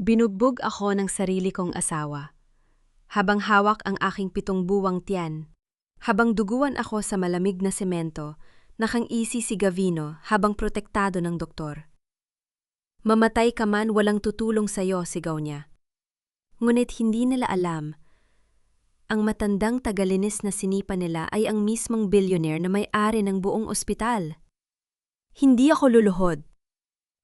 Binugbog ako ng sarili kong asawa. Habang hawak ang aking 7 buwang tiyan. Habang duguan ako sa malamig na semento, nakangisi si Gavino habang protektado ng doktor. Mamatay ka man, walang tutulong sa'yo, sigaw niya. Ngunit hindi nila alam, ang matandang tagalinis na sinipa nila ay ang mismong billionaire na may-ari ng buong ospital. Hindi ako luluhod.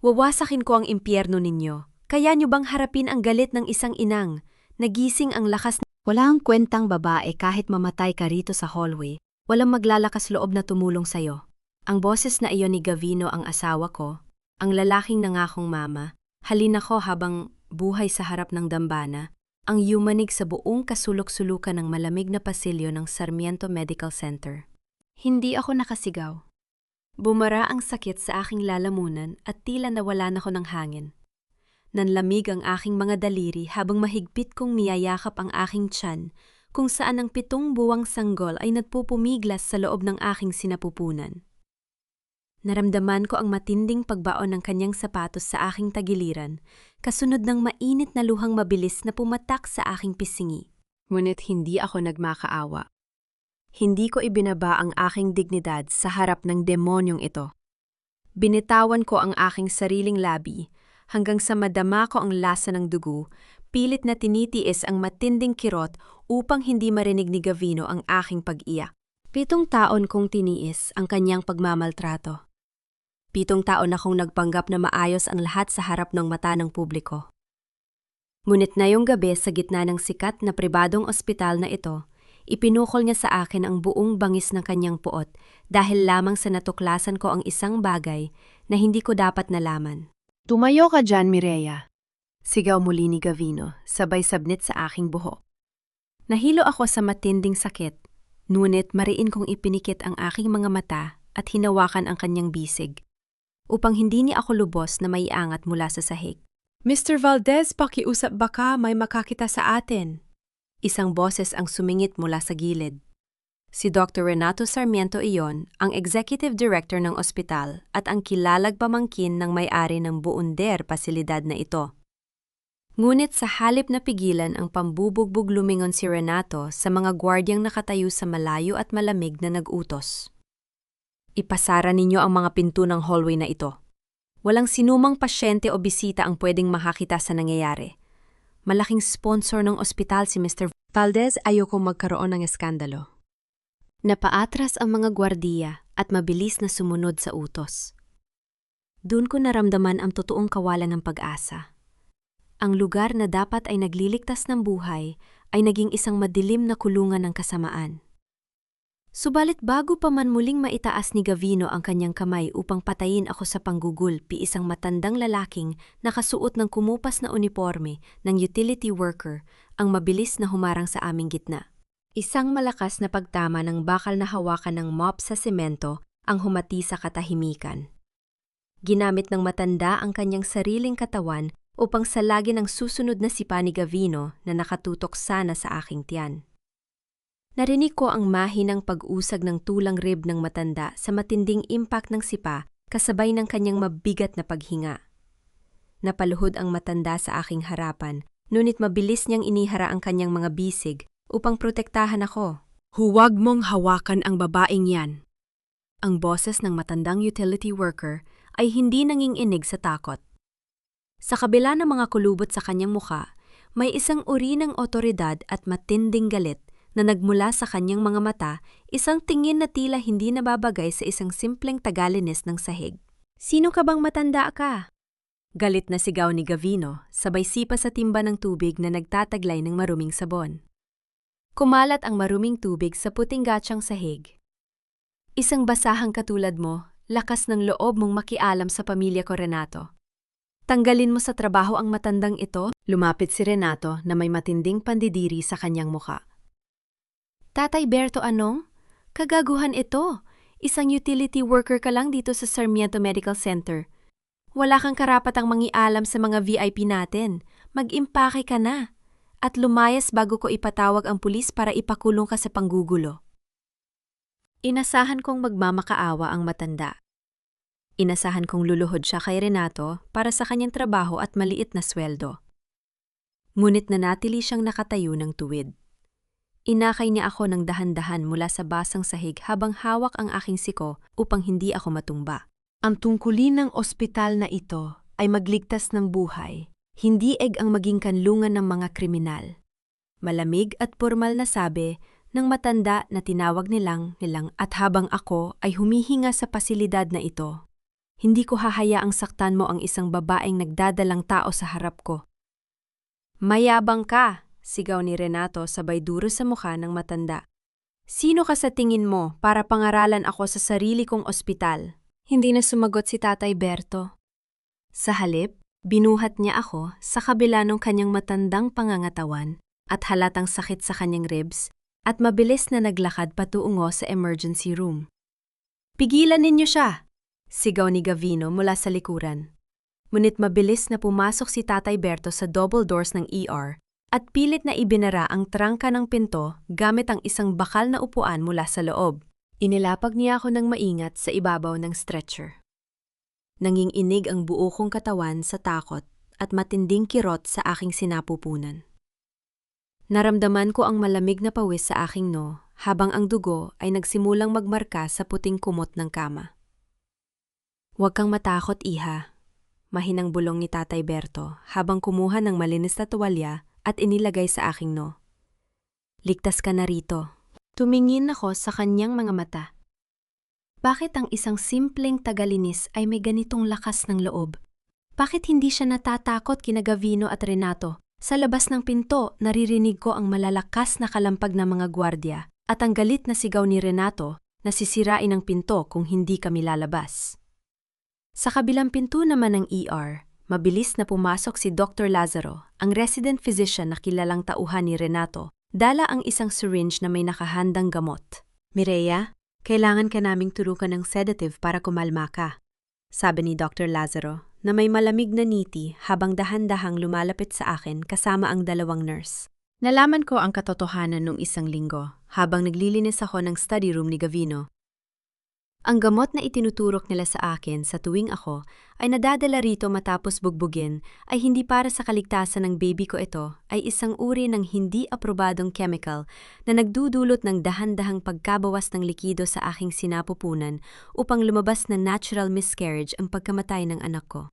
Wawasakin ko ang impyerno ninyo. Kaya nyo bang harapin ang galit ng isang inang? Nagising ang lakas na... Walang kwentang babae kahit mamatay ka rito sa hallway. Walang maglalakas loob na tumulong sa'yo. Ang boses na iyon ni Gavino ang asawa ko, ang lalaking nangakong mama, halina ko habang buhay sa harap ng dambana, ang yumanig sa buong kasulok-sulukan ng malamig na pasilyo ng Sarmiento Medical Center. Hindi ako nakasigaw. Bumara ang sakit sa aking lalamunan at tila nawalan ako ng hangin. Nanlamig ang aking mga daliri habang mahigpit kong niyayakap ang aking tiyan kung saan ang 7 buwang sanggol ay nagpupumiglas sa loob ng aking sinapupunan. Naramdaman ko ang matinding pagbaon ng kanyang sapatos sa aking tagiliran, kasunod ng mainit na luhang mabilis na pumatak sa aking pisingi. Ngunit hindi ako nagmakaawa. Hindi ko ibinaba ang aking dignidad sa harap ng demonyong ito. Binitawan ko ang aking sariling labi, hanggang sa madama ko ang lasa ng dugo, pilit na tinitiis ang matinding kirot upang hindi marinig ni Gavino ang aking pag-iyak. 7 taon kong tiniis ang kanyang pagmamaltrato. 7 taon akong nagpanggap na maayos ang lahat sa harap ng mata ng publiko. Ngunit ngayong gabi sa gitna ng sikat na pribadong ospital na ito, ipinukol niya sa akin ang buong bangis ng kanyang puot dahil lamang sa natuklasan ko ang isang bagay na hindi ko dapat nalaman. Tumayo ka dyan, Mireya. Sigaw muli ni Gavino, sabay sabnit sa aking buhok. Nahilo ako sa matinding sakit, ngunit mariin kong ipinikit ang aking mga mata at hinawakan ang kanyang bisig, upang hindi niya ako lubos na maiangat mula sa sahig. Mr. Valdez, pakiusap baka may makakita sa atin. Isang boses ang sumingit mula sa gilid. Si Dr. Renato Sarmiento iyon, ang executive director ng ospital at ang kilalag pamangkin ng may-ari ng buonder pasilidad na ito. Ngunit sa halip na pigilan ang pambubugbog, lumingon si Renato sa mga gwardyang nakatayo sa malayo at malamig na nag-utos. Ipasara ninyo ang mga pinto ng hallway na ito. Walang sinumang pasyente o bisita ang pwedeng makakita sa nangyayari. Malaking sponsor ng ospital si Mr. Valdez, ayoko magkaroon ng eskandalo. Napaatras ang mga gwardiya at mabilis na sumunod sa utos. Doon ko naramdaman ang totoong kawalan ng pag-asa. Ang lugar na dapat ay nagliligtas ng buhay ay naging isang madilim na kulungan ng kasamaan. Subalit bago pa man muling maitaas ni Gavino ang kanyang kamay upang patayin ako sa panggugulpi, isang matandang lalaking nakasuot ng kumupas na uniforme ng utility worker ang mabilis na humarang sa aming gitna. Isang malakas na pagtama ng bakal na hawakan ng mop sa semento ang humati sa katahimikan. Ginamit ng matanda ang kanyang sariling katawan upang salagin ang susunod na sipa ni Gavino na nakatutok sana sa aking tiyan. Narinig ko ang mahinang pag-usag ng tulang rib ng matanda sa matinding impact ng sipa kasabay ng kanyang mabigat na paghinga. Napaluhod ang matanda sa aking harapan, ngunit mabilis niyang inihara ang kanyang mga bisig upang protektahan ako. Huwag mong hawakan ang babaeng yan. Ang boses ng matandang utility worker ay hindi nanginginig sa takot. Sa kabila ng mga kulubot sa kanyang mukha, may isang uri ng otoridad at matinding galit na nagmula sa kanyang mga mata, isang tingin na tila hindi nababagay sa isang simpleng tagalinis ng sahig. Sino ka bang matanda ka? Galit na sigaw ni Gavino, sabay sipa sa timba ng tubig na nagtataglay ng maruming sabon. Kumalat ang maruming tubig sa puting gatsyang sahig. Isang basahang katulad mo, lakas ng loob mong makialam sa pamilya ko, Renato. Tanggalin mo sa trabaho ang matandang ito, lumapit si Renato na may matinding pandidiri sa kanyang muka. Tatay Berto, ano? Kagaguhan ito. Isang utility worker ka lang dito sa Sarmiento Medical Center. Wala kang karapatang mangialam sa mga VIP natin. Mag-impake ka na. At lumayas bago ko ipatawag ang pulis para ipakulong ka sa panggugulo. Inasahan kong magmamakaawa ang matanda. Inasahan kong luluhod siya kay Renato para sa kanyang trabaho at maliit na sweldo. Ngunit nanatili siyang nakatayo ng tuwid. Inakay niya ako ng dahan-dahan mula sa basang sahig habang hawak ang aking siko upang hindi ako matumba. Ang tungkulin ng ospital na ito ay magligtas ng buhay, hindi ang maging kanlungan ng mga kriminal. Malamig at pormal na sabi ng matanda na tinawag nilang at habang ako ay humihinga sa pasilidad na ito. Hindi ko hahayaang saktan mo ang isang babaeng nagdadalang tao sa harap ko. Mayabang ka! Sigaw ni Renato sabay duro sa mukha ng matanda. Sino ka sa tingin mo para pangaralan ako sa sarili kong ospital? Hindi na sumagot si Tatay Berto. Sa halip, binuhat niya ako sa kabila ng kanyang matandang pangangatawan at halatang sakit sa kanyang ribs at mabilis na naglakad patungo sa emergency room. Pigilan ninyo siya! Sigaw ni Gavino mula sa likuran. Ngunit mabilis na pumasok si Tatay Berto sa double doors ng ER at pilit na ibinara ang trangka ng pinto gamit ang isang bakal na upuan mula sa loob. Inilapag niya ako ng maingat sa ibabaw ng stretcher. Nanginginig ang buo kong katawan sa takot at matinding kirot sa aking sinapupunan. Naramdaman ko ang malamig na pawis sa aking noo habang ang dugo ay nagsimulang magmarka sa puting kumot ng kama. Huwag kang matakot, iha. Mahinang bulong ni Tatay Berto habang kumuha ng malinis na tuwalya at inilagay sa aking noo. Ligtas ka na rito. Tumingin ako sa kanyang mga mata. Bakit ang isang simpleng tagalinis ay may ganitong lakas ng loob? Bakit hindi siya natatakot kina Gavino at Renato? Sa labas ng pinto, naririnig ko ang malalakas na kalampag ng mga gwardya at ang galit na sigaw ni Renato na sisirain ang pinto kung hindi kami lalabas. Sa kabilang pinto naman ng ER, mabilis na pumasok si Dr. Lazaro, ang resident physician na kilalang tauhan ni Renato. Dala ang isang syringe na may nakahandang gamot. Mireya, kailangan ka naming turukan ng sedative para kumalma ka, sabi ni Dr. Lazaro na may malamig na ngiti habang dahan-dahang lumalapit sa akin kasama ang dalawang nurse. Nalaman ko ang katotohanan nung isang linggo habang naglilinis ako ng study room ni Gavino. Ang gamot na itinuturok nila sa akin sa tuwing ako ay nadadala rito matapos bugbugin ay hindi para sa kaligtasan ng baby ko. Ito ay isang uri ng hindi aprobadong chemical na nagdudulot ng dahan-dahang pagkabawas ng likido sa aking sinapupunan upang lumabas na natural miscarriage ang pagkamatay ng anak ko.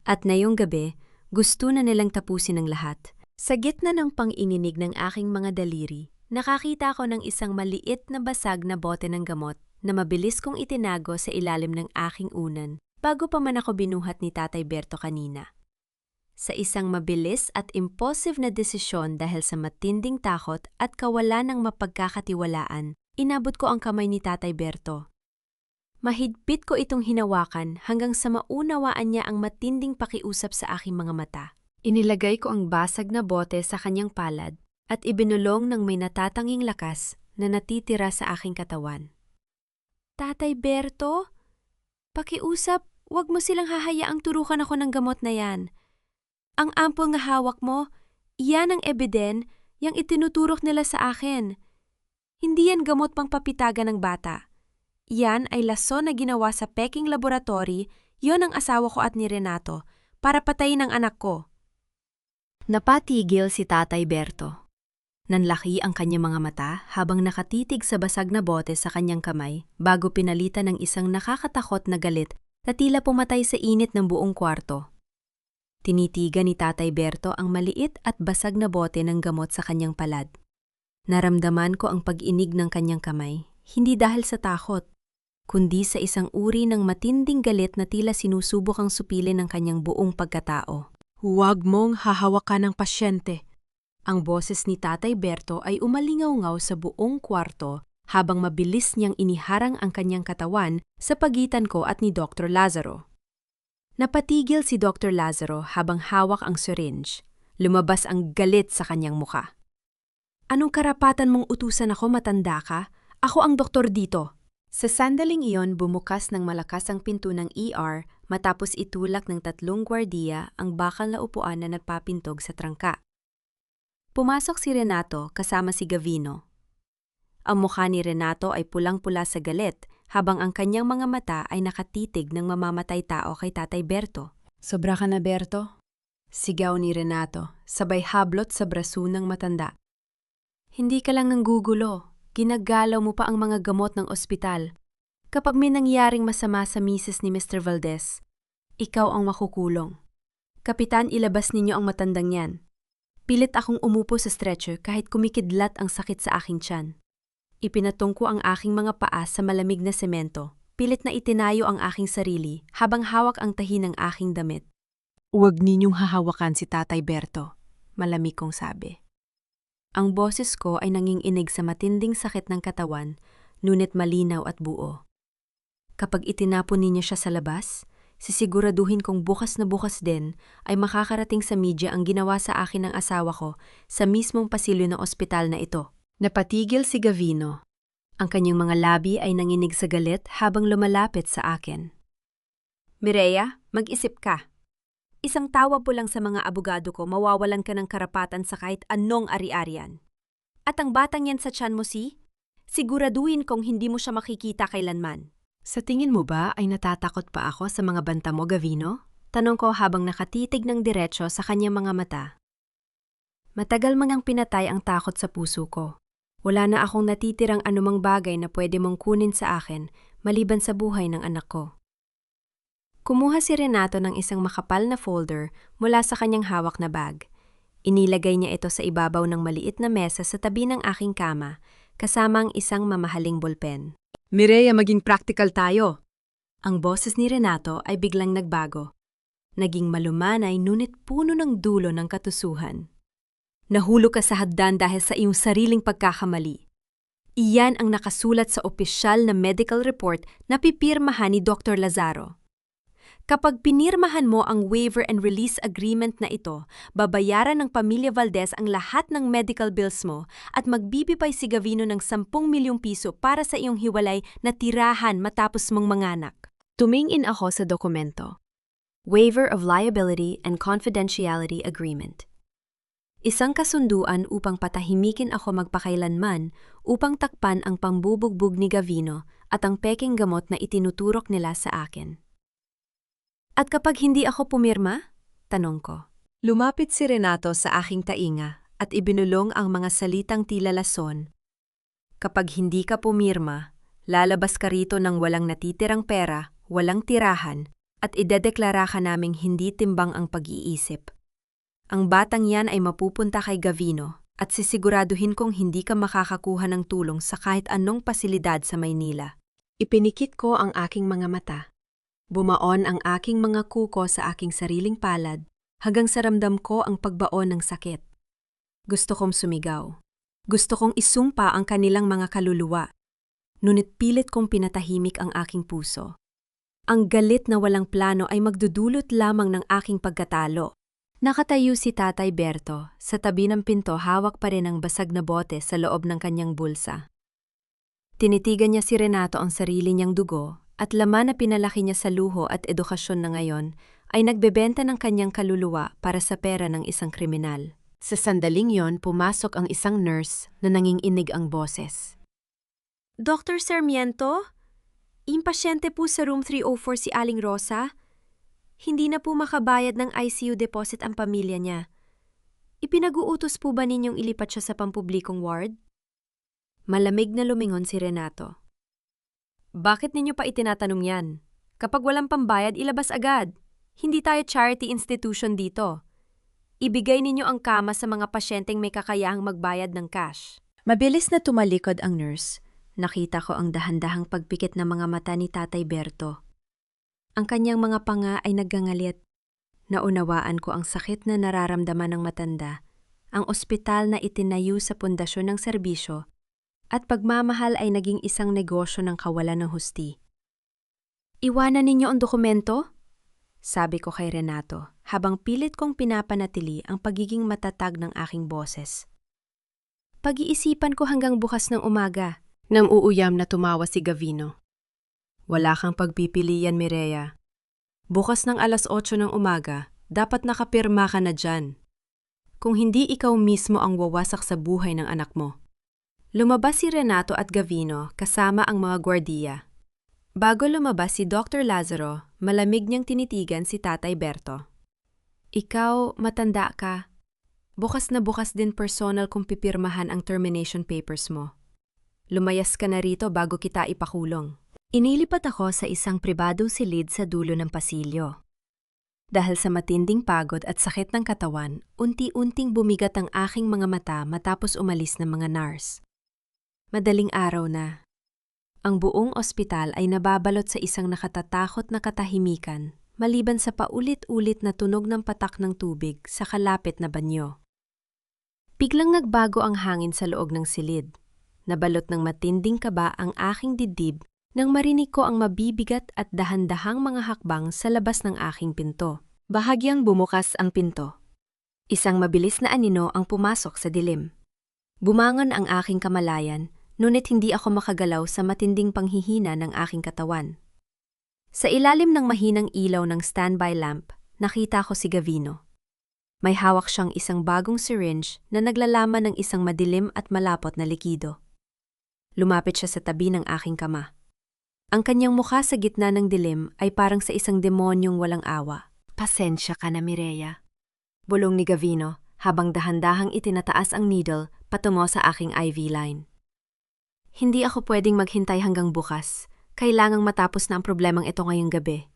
At ngayong gabi, gusto na nilang tapusin ang lahat. Sa gitna ng pang-ininig ng aking mga daliri, nakakita ko ng isang maliit na basag na bote ng gamot na mabilis kong itinago sa ilalim ng aking unan bago pa man ako binuhat ni Tatay Berto kanina. Sa isang mabilis at impulsive na desisyon dahil sa matinding takot at kawalan ng mapagkakatiwalaan, inabot ko ang kamay ni Tatay Berto. Mahigpit ko itong hinawakan hanggang sa maunawaan niya ang matinding pakiusap sa aking mga mata. Inilagay ko ang basag na bote sa kanyang palad at ibinulong ng may natatanging lakas na natitira sa aking katawan. Tatay Berto, pakiusap, wag mo silang hahayaang turukan ako ng gamot na yan. Ang ampol nga hawak mo, iyan ang ebiden, yang itinuturok nila sa akin. Hindi yan gamot pang papitagan ng bata. Yan ay lason na ginawa sa Peking Laboratory, yon ang asawa ko at ni Renato, para patayin ang anak ko. Napatigil si Tatay Berto. Nanlaki ang kanyang mga mata habang nakatitig sa basag na bote sa kanyang kamay bago pinalitan ng isang nakakatakot na galit na tila pumatay sa init ng buong kwarto. Tinitigan ni Tatay Berto ang maliit at basag na bote ng gamot sa kanyang palad. Naramdaman ko ang pag-inig ng kanyang kamay, hindi dahil sa takot, kundi sa isang uri ng matinding galit na tila sinusubok ang supilin ng kanyang buong pagkatao. Huwag mong hahawakan ng pasyente. Ang boses ni Tatay Berto ay umalingaw-ngaw sa buong kwarto habang mabilis niyang iniharang ang kanyang katawan sa pagitan ko at ni Dr. Lazaro. Napatigil si Dr. Lazaro habang hawak ang syringe. Lumabas ang galit sa kanyang muka. Anong karapatan mong utusan ako, matanda ka? Ako ang doktor dito. Sa sandaling iyon, bumukas ng malakas ang pinto ng ER matapos itulak ng 3 gwardiya ang bakal na upuan na nagpapintog sa trangka. Pumasok si Renato kasama si Gavino. Ang mukha ni Renato ay pulang-pula sa galit habang ang kanyang mga mata ay nakatitig ng mamamatay tao kay Tatay Berto. Sobra ka na, Berto? Sigaw ni Renato, sabay hablot sa braso ng matanda. Hindi ka lang nanggugulo, ginagalaw mo pa ang mga gamot ng ospital. Kapag may nangyaring masama sa misis ni Mr. Valdez, ikaw ang makukulong. Kapitan, ilabas ninyo ang matandang yan. Pilit akong umupo sa stretcher kahit kumikidlat ang sakit sa aking tiyan. Ipinatong ko ang aking mga paa sa malamig na semento. Pilit na itinayo ang aking sarili habang hawak ang tahi ng aking damit. Huwag ninyong hahawakan si Tatay Berto, malamig kong sabi. Ang boses ko ay nanginginig sa matinding sakit ng katawan, ngunit malinaw at buo. Kapag itinapon ninyo siya sa labas, sisiguraduhin kong bukas na bukas din ay makakarating sa media ang ginawa sa akin ng asawa ko sa mismong pasilyo ng ospital na ito. Napatigil si Gavino. Ang kanyang mga labi ay nanginig sa galit habang lumalapit sa akin. Mireya, mag-isip ka. Isang tawag po lang sa mga abogado ko, mawawalan ka ng karapatan sa kahit anong ari-arian. At ang batang yan sa tiyan mo siguraduhin kong hindi mo siya makikita kailanman. Sa tingin mo ba ay natatakot pa ako sa mga banta mo, Gavino? Tanong ko habang nakatitig ng diretso sa kanyang mga mata. Matagal mangang pinatay ang takot sa puso ko. Wala na akong natitirang anumang bagay na pwede mong kunin sa akin maliban sa buhay ng anak ko. Kumuha si Renato ng isang makapal na folder mula sa kanyang hawak na bag. Inilagay niya ito sa ibabaw ng maliit na mesa sa tabi ng aking kama, kasama ang isang mamahaling bolpen. Mireya, maging practical tayo. Ang boses ni Renato ay biglang nagbago. Naging malumanay ngunit puno ng dulo ng katusuhan. Nahulog ka sa hagdan dahil sa iyong sariling pagkakamali. Iyan ang nakasulat sa opisyal na medical report na pipirmahan ni Dr. Lazaro. Kapag pinirmahan mo ang waiver and release agreement na ito, babayaran ng pamilya Valdez ang lahat ng medical bills mo at magbibigay si Gavino ng 10 milyong piso para sa iyong hiwalay na tirahan matapos mong manganak. Tumingin ako sa dokumento. Waiver of Liability and Confidentiality Agreement. Isang kasunduan upang patahimikin ako magpakailanman upang takpan ang pambubugbog ni Gavino at ang peking gamot na itinuturok nila sa akin. At kapag hindi ako pumirma? Tanong ko. Lumapit si Renato sa aking tainga at ibinulong ang mga salitang tila lason. Kapag hindi ka pumirma, lalabas ka rito ng walang natitirang pera, walang tirahan, at idedeklara ka naming hindi timbang ang pag-iisip. Ang batang yan ay mapupunta kay Gavino at sisiguraduhin kong hindi ka makakakuha ng tulong sa kahit anong pasilidad sa Maynila. Ipinikit ko ang aking mga mata. Bumaon ang aking mga kuko sa aking sariling palad hanggang sa ramdam ko ang pagbaon ng sakit. Gusto kong sumigaw. Gusto kong isumpa ang kanilang mga kaluluwa. Ngunit pilit kong pinatahimik ang aking puso. Ang galit na walang plano ay magdudulot lamang ng aking pagkatalo. Nakatayo si Tatay Berto, sa tabi ng pinto hawak pa rin ang basag na bote sa loob ng kanyang bulsa. Tinitigan niya si Renato ang sarili niyang dugo at laman na pinalaki niya sa luho at edukasyon na ngayon ay nagbebenta ng kanyang kaluluwa para sa pera ng isang kriminal. Sa sandaling yon, pumasok ang isang nurse na nanginginig ang boses. Dr. Sarmiento, impasyente po sa room 304 si Aling Rosa. Hindi na po makabayad ng ICU deposit ang pamilya niya. Ipinag-uutos po ba ninyong ilipat siya sa pampublikong ward? Malamig na lumingon si Renato. Bakit ninyo pa itinatanong yan? Kapag walang pambayad, ilabas agad. Hindi tayo charity institution dito. Ibigay ninyo ang kama sa mga pasyenteng may kakayahang magbayad ng cash. Mabilis na tumalikod ang nurse. Nakita ko ang dahan-dahang pagpikit ng mga mata ni Tatay Berto. Ang kanyang mga panga ay naggangalit. Naunawaan ko ang sakit na nararamdaman ng matanda, ang ospital na itinayo sa pundasyon ng serbisyo, at pagmamahal ay naging isang negosyo ng kawalan ng husti. Iwanan ninyo ang dokumento? Sabi ko kay Renato, habang pilit kong pinapanatili ang pagiging matatag ng aking boses. Pag-iisipan ko hanggang bukas ng umaga, nang uuyam na tumawa si Gavino. Wala kang pagpipilian, Mireya. Bukas ng 8:00 ng umaga, dapat nakapirma ka na dyan. Kung hindi ikaw mismo ang wawasak sa buhay ng anak mo. Lumabas si Renato at Gavino kasama ang mga gwardiya. Bago lumabas si Dr. Lazaro, malamig niyang tinitigan si Tatay Berto. Ikaw, matanda ka. Bukas na bukas din personal kung pipirmahan ang termination papers mo. Lumayas ka na rito bago kita ipakulong. Inilipat ako sa isang pribadong silid sa dulo ng pasilyo. Dahil sa matinding pagod at sakit ng katawan, unti-unting bumigat ang aking mga mata matapos umalis ng mga nurse. Madaling araw na. Ang buong ospital ay nababalot sa isang nakatatakot na katahimikan, maliban sa paulit-ulit na tunog ng patak ng tubig sa kalapit na banyo. Biglang nagbago ang hangin sa loob ng silid. Nabalot ng matinding kaba ang aking dibdib nang marinig ko ang mabibigat at dahan-dahang mga hakbang sa labas ng aking pinto. Bahagyang bumukas ang pinto. Isang mabilis na anino ang pumasok sa dilim. Bumangon ang aking kamalayan, ngunit hindi ako makagalaw sa matinding panghihina ng aking katawan. Sa ilalim ng mahinang ilaw ng standby lamp, nakita ko si Gavino. May hawak siyang isang bagong syringe na naglalaman ng isang madilim at malapot na likido. Lumapit siya sa tabi ng aking kama. Ang kanyang mukha sa gitna ng dilim ay parang sa isang demonyong walang awa. Pasensya ka na, Mireya. Bulong ni Gavino habang dahan-dahang itinataas ang needle patungo sa aking IV line. Hindi ako pwedeng maghintay hanggang bukas. Kailangang matapos na ang problemang ito ngayong gabi.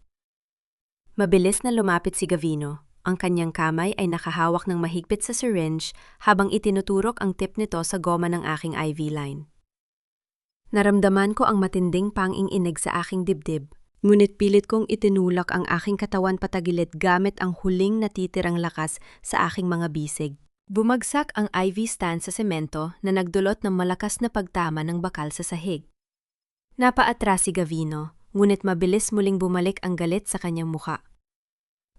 Mabilis na lumapit si Gavino. Ang kanyang kamay ay nakahawak ng mahigpit sa syringe habang itinuturok ang tip nito sa goma ng aking IV line. Naramdaman ko ang matinding pang-inig sa aking dibdib, ngunit pilit kong itinulak ang aking katawan patagilid gamit ang huling natitirang lakas sa aking mga bisig. Bumagsak ang IV stand sa semento na nagdulot ng malakas na pagtama ng bakal sa sahig. Napaatras si Gavino, ngunit mabilis muling bumalik ang galit sa kanyang mukha.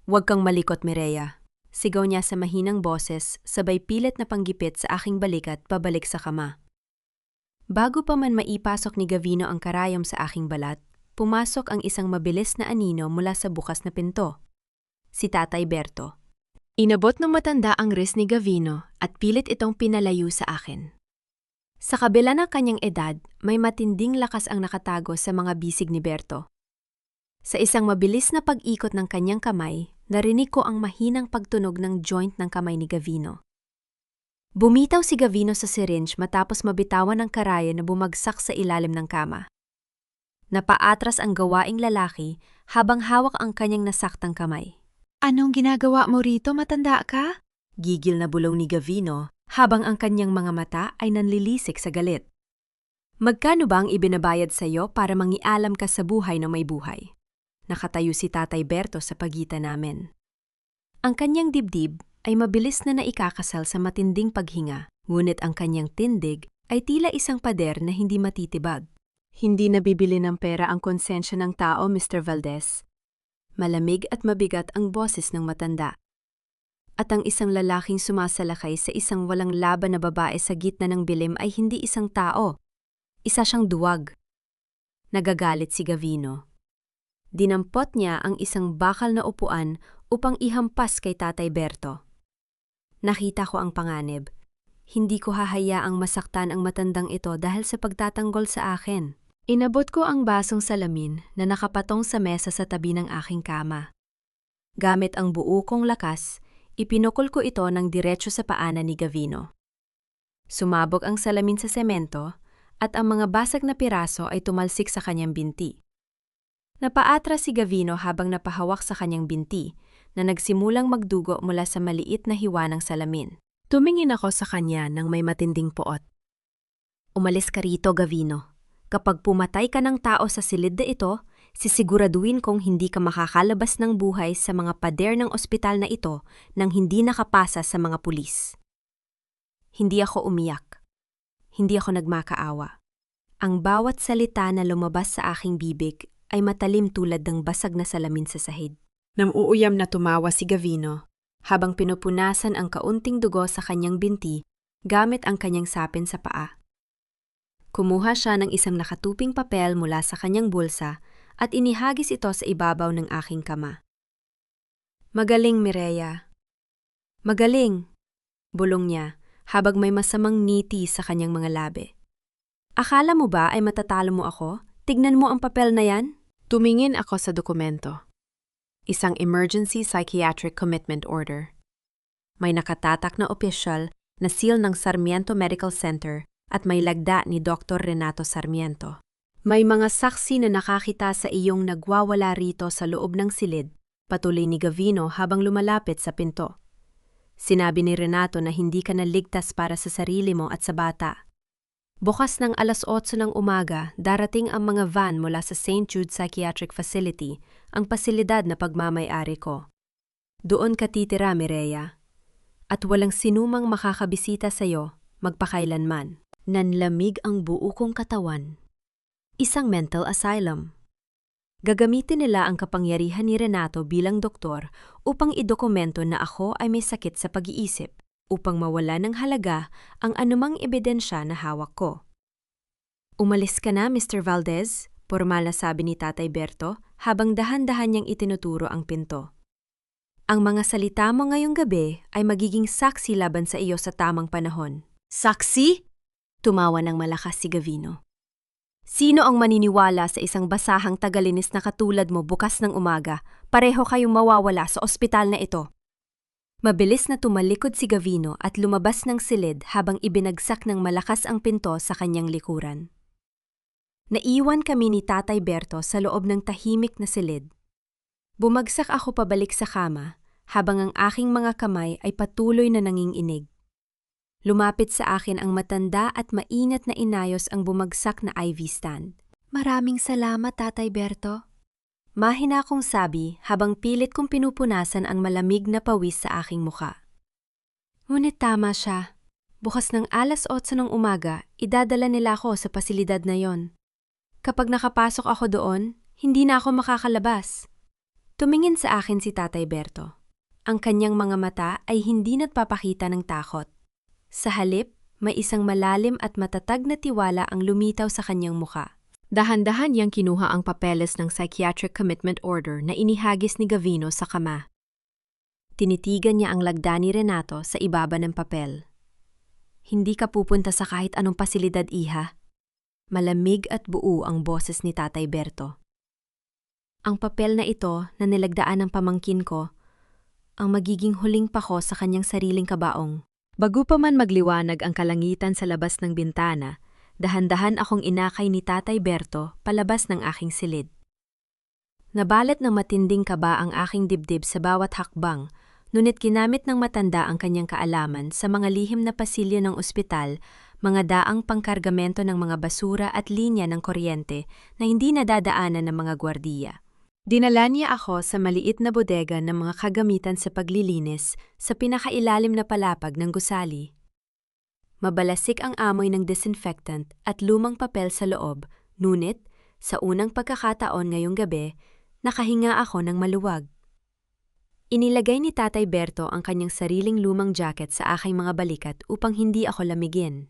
"Huwag kang malikot, Mireya," sigaw niya sa mahinang boses, sabay pilit na panggipit sa aking balikat pabalik sa kama. Bago pa man maipasok ni Gavino ang karayom sa aking balat, pumasok ang isang mabilis na anino mula sa bukas na pinto. Si Tatay Berto. Inabot ng matanda ang wrist ni Gavino at pilit itong pinalayo sa akin. Sa kabila ng kanyang edad, may matinding lakas ang nakatago sa mga bisig ni Berto. Sa isang mabilis na pag-ikot ng kanyang kamay, narinig ko ang mahinang pagtunog ng joint ng kamay ni Gavino. Bumitaw si Gavino sa syringe matapos mabitawan ng karaya na bumagsak sa ilalim ng kama. Napaatras ang gawaing lalaki habang hawak ang kanyang nasaktang kamay. "Anong ginagawa mo rito, matanda ka?" Gigil na bulong ni Gavino habang ang kanyang mga mata ay nanlilisik sa galit. "Magkano ba ang ibinabayad sa iyo para mangialam ka sa buhay na may buhay?" Nakatayo si Tatay Berto sa pagitan namin. Ang kanyang dibdib ay mabilis na naikakasal sa matinding paghinga, ngunit ang kanyang tindig ay tila isang pader na hindi matitibag. "Hindi nabibili ng pera ang konsensya ng tao, Mr. Valdez." Malamig at mabigat ang boses ng matanda. At ang isang lalaking sumasalakay sa isang walang laban na babae sa gitna ng bilim ay hindi isang tao. Isa siyang duwag. Nagagalit si Gavino. Dinampot niya ang isang bakal na upuan upang ihampas kay Tatay Berto. Nakita ko ang panganib. Hindi ko hahayaang masaktan ang matandang ito dahil sa pagtatanggol sa akin. Inabot ko ang basong salamin na nakapatong sa mesa sa tabi ng aking kama. Gamit ang buo kong lakas, ipinukol ko ito ng diretso sa paanan ni Gavino. Sumabog ang salamin sa semento at ang mga basag na piraso ay tumalsik sa kanyang binti. Napaatras si Gavino habang napahawak sa kanyang binti na nagsimulang magdugo mula sa maliit na hiwa ng salamin. Tumingin ako sa kanya ng may matinding poot. "Umalis ka rito, Gavino. Kapag pumatay ka ng tao sa silid na ito, sisiguraduhin kong hindi ka makakalabas ng buhay sa mga pader ng ospital na ito nang hindi nakapasa sa mga pulis." Hindi ako umiyak. Hindi ako nagmakaawa. Ang bawat salita na lumabas sa aking bibig ay matalim tulad ng basag na salamin sa sahig. Namuuyam na tumawa si Gavino habang pinupunasan ang kaunting dugo sa kanyang binti gamit ang kanyang sapin sa paa. Kumuha siya ng isang nakatuping papel mula sa kanyang bulsa at inihagis ito sa ibabaw ng aking kama. "Magaling, Mireya." "Magaling," bulong niya habang may masamang ngiti sa kanyang mga labi. "Akala mo ba ay matatalo mo ako? Tignan mo ang papel na yan." Tumingin ako sa dokumento. Isang emergency psychiatric commitment order. May nakatatak na opisyal na seal ng Sarmiento Medical Center at may lagda ni Dr. Renato Sarmiento. May mga saksi na nakakita sa iyong nagwawala rito sa loob ng silid, patuloy ni Gavino habang lumalapit sa pinto. Sinabi ni Renato na hindi ka naligtas para sa sarili mo at sa bata. Bukas ng 8:00 ng umaga, darating ang mga van mula sa St. Jude Psychiatric Facility, ang pasilidad na pagmamay-ari ko. Doon ka titira, Mireya. At walang sinumang makakabisita sa'yo, magpakailanman. Nanlamig ang buo kong katawan. Isang mental asylum. Gagamitin nila ang kapangyarihan ni Renato bilang doktor upang idokumento na ako ay may sakit sa pag-iisip, upang mawala ng halaga ang anumang ebidensya na hawak ko. Umalis ka na, Mr. Valdez, pormal na sabi ni Tatay Berto habang dahan-dahan niyang itinuturo ang pinto. Ang mga salita mo ngayong gabi ay magiging saksi laban sa iyo sa tamang panahon. Saksi? Tumawa ng malakas si Gavino. Sino ang maniniwala sa isang basahang tagalinis na katulad mo bukas ng umaga? Pareho kayong mawawala sa ospital na ito. Mabilis na tumalikod si Gavino at lumabas ng silid habang ibinagsak ng malakas ang pinto sa kanyang likuran. Naiwan kami ni Tatay Berto sa loob ng tahimik na silid. Bumagsak ako pabalik sa kama habang ang aking mga kamay ay patuloy na nanginginig. Lumapit sa akin ang matanda at mainat na inayos ang bumagsak na IV stand. Maraming salamat, Tatay Berto. Mahina akong sabi habang pilit kong pinupunasan ang malamig na pawis sa aking muka. Ngunit tama siya. Bukas ng 8:00 ng umaga, idadala nila ako sa pasilidad na yon. Kapag nakapasok ako doon, hindi na ako makakalabas. Tumingin sa akin si Tatay Berto. Ang kanyang mga mata ay hindi nagpapakita ng takot. Sa halip, may isang malalim at matatag na tiwala ang lumitaw sa kanyang muka. Dahan-dahan niyang kinuha ang papeles ng psychiatric commitment order na inihagis ni Gavino sa kama. Tinitigan niya ang lagda ni Renato sa ibaba ng papel. Hindi ka pupunta sa kahit anong pasilidad, iha. Malamig at buo ang boses ni Tatay Berto. Ang papel na ito na nilagdaan ng pamangkin ko, ang magiging huling pako sa kanyang sariling kabaong. Bago pa man magliwanag ang kalangitan sa labas ng bintana, dahan-dahan akong inakay ni Tatay Berto palabas ng aking silid. Nabalat ng matinding kaba ang aking dibdib sa bawat hakbang, ngunit ginamit ng matanda ang kanyang kaalaman sa mga lihim na pasilyo ng ospital, mga daang pangkargamento ng mga basura at linya ng kuryente na hindi nadadaanan ng mga gwardiya. Dinala niya ako sa maliit na bodega ng mga kagamitan sa paglilinis sa pinakailalim na palapag ng gusali. Mabalasik ang amoy ng disinfectant at lumang papel sa loob, ngunit sa unang pagkakataon ngayong gabi, nakahinga ako ng maluwag. Inilagay ni Tatay Berto ang kanyang sariling lumang jacket sa aking mga balikat upang hindi ako lamigin.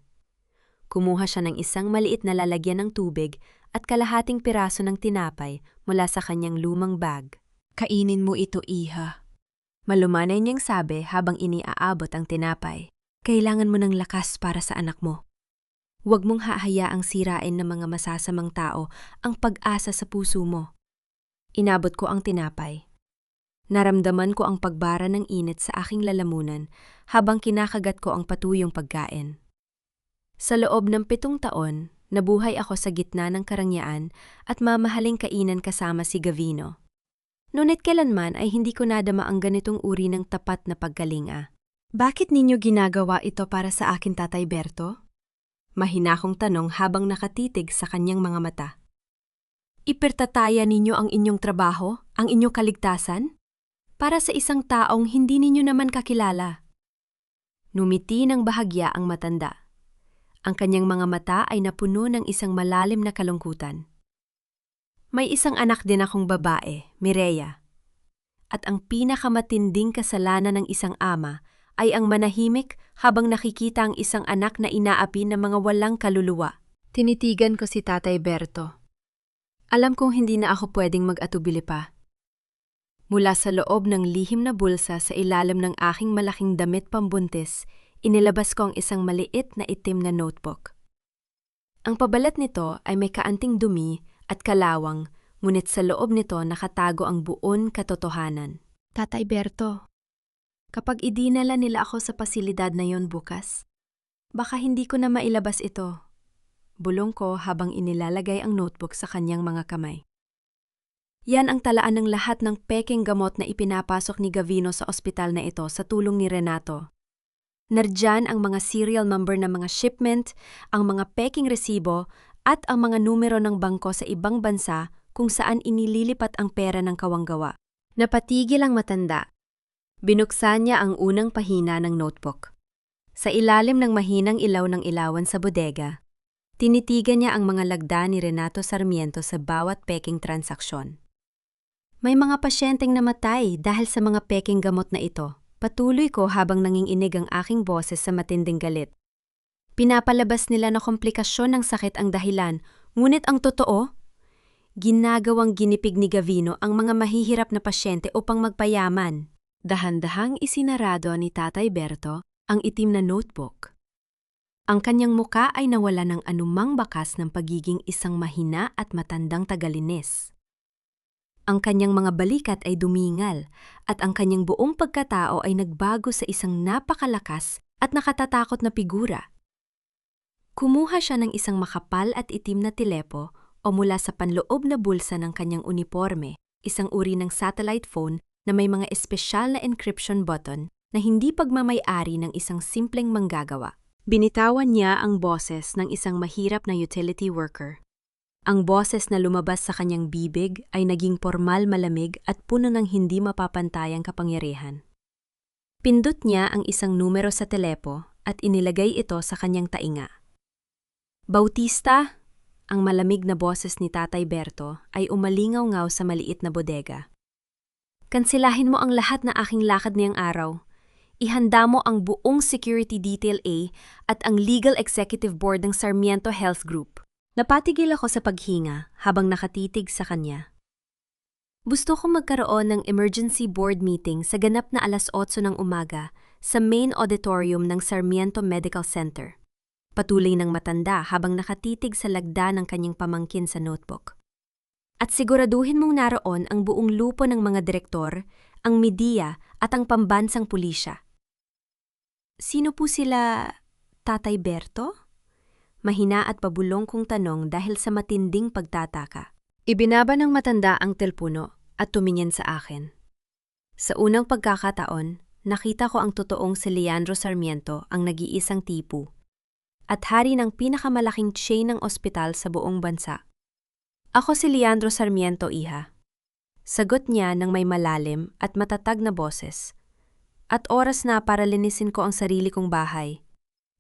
Kumuha siya ng isang maliit na lalagyan ng tubig at kalahating piraso ng tinapay mula sa kanyang lumang bag. Kainin mo ito, iha. Malumanay niyang sabi habang iniaabot ang tinapay. Kailangan mo ng lakas para sa anak mo. Huwag mong hahayaang sirain ng mga masasamang tao ang pag-asa sa puso mo. Inabot ko ang tinapay. Naramdaman ko ang pagbara ng init sa aking lalamunan habang kinakagat ko ang patuyong pagkain. Sa loob ng 7 taon, nabuhay ako sa gitna ng karangyaan at mamahaling kainan kasama si Gavino. Ngunit kailanman ay hindi ko nadama ang ganitong uri ng tapat na pagkalinga. Bakit ninyo ginagawa ito para sa akin, Tatay Berto? Mahina kong tanong habang nakatitig sa kanyang mga mata. Ipertataya ninyo ang inyong trabaho, ang inyong kaligtasan? Para sa isang taong hindi ninyo naman kakilala. Numiti ng bahagya ang matanda. Ang kanyang mga mata ay napuno ng isang malalim na kalungkutan. May isang anak din akong babae, Mireya. At ang pinakamatinding kasalanan ng isang ama ay ang manahimik habang nakikita ang isang anak na inaapi ng mga walang kaluluwa. Tinitigan ko si Tatay Berto. Alam kong hindi na ako pwedeng mag-atubili pa. Mula sa loob ng lihim na bulsa sa ilalim ng aking malaking damit pambuntis, inilabas ko ang isang maliit na itim na notebook. Ang pabalat nito ay may kaanting dumi at kalawang ngunit sa loob nito nakatago ang buon katotohanan. Tatay Berto, kapag idinala nila ako sa pasilidad na yon bukas, baka hindi ko na mailabas ito. Bulong ko habang inilalagay ang notebook sa kanyang mga kamay. Yan ang talaan ng lahat ng peking gamot na ipinapasok ni Gavino sa ospital na ito sa tulong ni Renato. Nardyan ang mga serial number ng mga shipment, ang mga peking resibo, at ang mga numero ng bangko sa ibang bansa kung saan inililipat ang pera ng kawanggawa. Napatigil ang matanda. Binuksan niya ang unang pahina ng notebook. Sa ilalim ng mahinang ilaw ng ilawan sa bodega, tinitigan niya ang mga lagda ni Renato Sarmiento sa bawat peking transaksyon. May mga pasyenteng namatay dahil sa mga peking gamot na ito. Patuloy ko habang nanginginig ang aking boses sa matinding galit. Pinapalabas nila na komplikasyon ng sakit ang dahilan, ngunit ang totoo, ginagawang ginipig ni Gavino ang mga mahihirap na pasyente upang magpayaman. Dahan-dahang isinarado ni Tatay Berto ang itim na notebook. Ang kanyang muka ay nawala ng anumang bakas ng pagiging isang mahina at matandang tagalinis. Ang kanyang mga balikat ay dumingal at ang kanyang buong pagkatao ay nagbago sa isang napakalakas at nakatatakot na figura. Kumuha siya ng isang makapal at itim na telepo o mula sa panloob na bulsa ng kanyang uniforme, isang uri ng satellite phone na may mga espesyal na encryption button na hindi pagmamay-ari ng isang simpleng manggagawa. Binitawan niya ang boses ng isang mahirap na utility worker. Ang boses na lumabas sa kanyang bibig ay naging pormal, malamig at puno ng hindi mapapantayang kapangyarihan. Pindot niya ang isang numero sa telepo at inilagay ito sa kanyang tainga. Bautista, ang malamig na boses ni Tatay Berto ay umalingaw-ngaw sa maliit na bodega. Kansilahin mo ang lahat na aking lakad niyang araw. Ihanda mo ang buong Security Detail A at ang Legal Executive Board ng Sarmiento Health Group. Napatigil ako sa paghinga habang nakatitig sa kanya. Gusto kong magkaroon ng emergency board meeting sa ganap na 8:00 ng umaga sa main auditorium ng Sarmiento Medical Center. Patuloy ng matanda habang nakatitig sa lagda ng kanyang pamangkin sa notebook. At siguraduhin mong naroon ang buong lupo ng mga direktor, ang media at ang pambansang pulisya. Sino po sila, Tatay Berto? Mahina at pabulong kong tanong dahil sa matinding pagtataka. Ibinaba ng matanda ang telpuno at tumingin sa akin. Sa unang pagkakataon, nakita ko ang totoong si Leandro Sarmiento, ang nag-iisang tipu, at hari ng pinakamalaking chain ng ospital sa buong bansa. Ako si Leandro Sarmiento, iha. Sagot niya ng may malalim at matatag na boses. At oras na para linisin ko ang sarili kong bahay.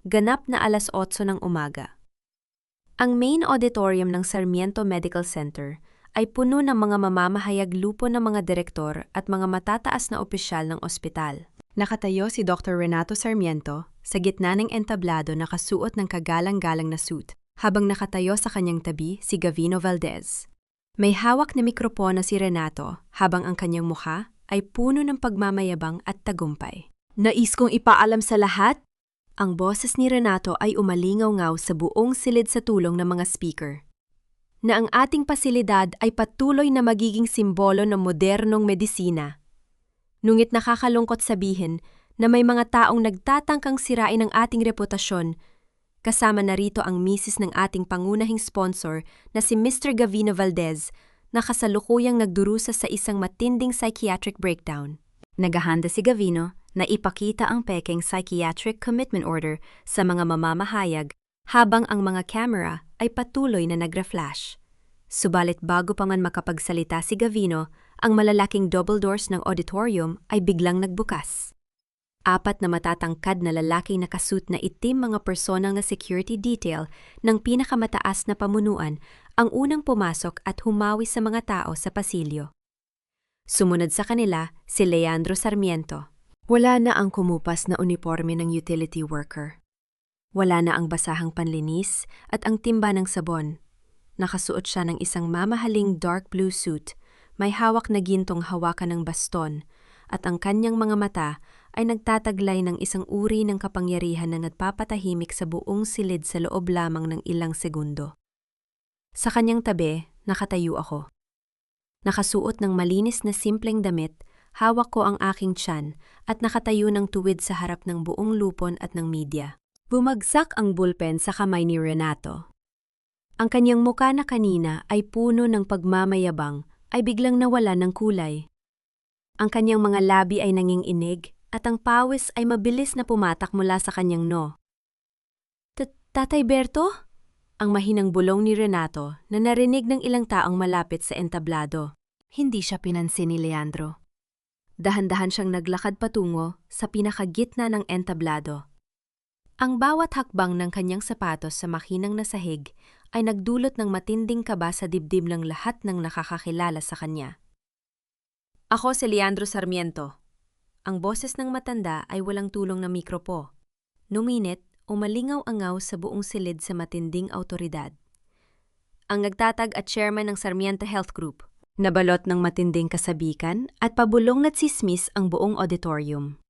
Ganap na 8:00 ng umaga. Ang main auditorium ng Sarmiento Medical Center ay puno ng mga mamamahayag lupo ng mga direktor at mga matataas na opisyal ng ospital. Nakatayo si Dr. Renato Sarmiento sa gitna ng entablado na kasuot ng kagalang-galang na suit, habang nakatayo sa kanyang tabi si Gavino Valdez. May hawak na mikropono si Renato habang ang kanyang mukha ay puno ng pagmamayabang at tagumpay. Nais kong ipaalam sa lahat, ang boses ni Renato ay umalingaw-ngaw sa buong silid sa tulong ng mga speaker, na ang ating pasilidad ay patuloy na magiging simbolo ng modernong medisina. Ngunit nakakalungkot sabihin na may mga taong nagtatangkang sirain ang ating reputasyon, kasama na rito ang misis ng ating pangunahing sponsor na si Mr. Gavino Valdez, na kasalukuyang nagdurusa sa isang matinding psychiatric breakdown. Naghahanda si Gavino na ipakita ang peking psychiatric commitment order sa mga mamamahayag habang ang mga camera ay patuloy na nagre-flash. Subalit bago pa man makapagsalita si Gavino, ang malalaking double doors ng auditorium ay biglang nagbukas. 4 na matatangkad na lalaki nakasuit na itim, mga personal na security detail ng pinakamataas na pamunuan, ang unang pumasok at humawi sa mga tao sa pasilyo. Sumunod sa kanila si Leandro Sarmiento. Wala na ang kumupas na uniforme ng utility worker. Wala na ang basahang panlinis at ang timba ng sabon. Nakasuot siya ng isang mamahaling dark blue suit, may hawak na gintong hawakan ng baston, at ang kanyang mga mata ay nagtataglay ng isang uri ng kapangyarihan na nagpapatahimik sa buong silid sa loob lamang ng ilang segundo. Sa kanyang tabi, nakatayo ako. Nakasuot ng malinis na simpleng damit, hawak ko ang aking tiyan at nakatayo ng tuwid sa harap ng buong lupon at ng media. Bumagsak ang bulpen sa kamay ni Renato. Ang kanyang muka na kanina ay puno ng pagmamayabang ay biglang nawala ng kulay. Ang kanyang mga labi ay nanginginig at ang pawis ay mabilis na pumatak mula sa kanyang noo. Tatay Berto? Ang mahinang bulong ni Renato na narinig ng ilang taong malapit sa entablado. Hindi siya pinansin ni Leandro. Dahan-dahan siyang naglakad patungo sa pinakagitna ng entablado. Ang bawat hakbang ng kanyang sapatos sa makinang na sahig ay nagdulot ng matinding kaba sa dibdib ng lahat ng nakakakilala sa kanya. Ako si Leandro Sarmiento. Ang boses ng matanda ay walang tulong na mikropo. Numinit, umalingaw-angaw sa buong silid sa matinding awtoridad. Ang nagtatag at chairman ng Sarmiento Health Group, nabalot ng matinding kasabikan at pabulong na tsismis ang buong auditorium.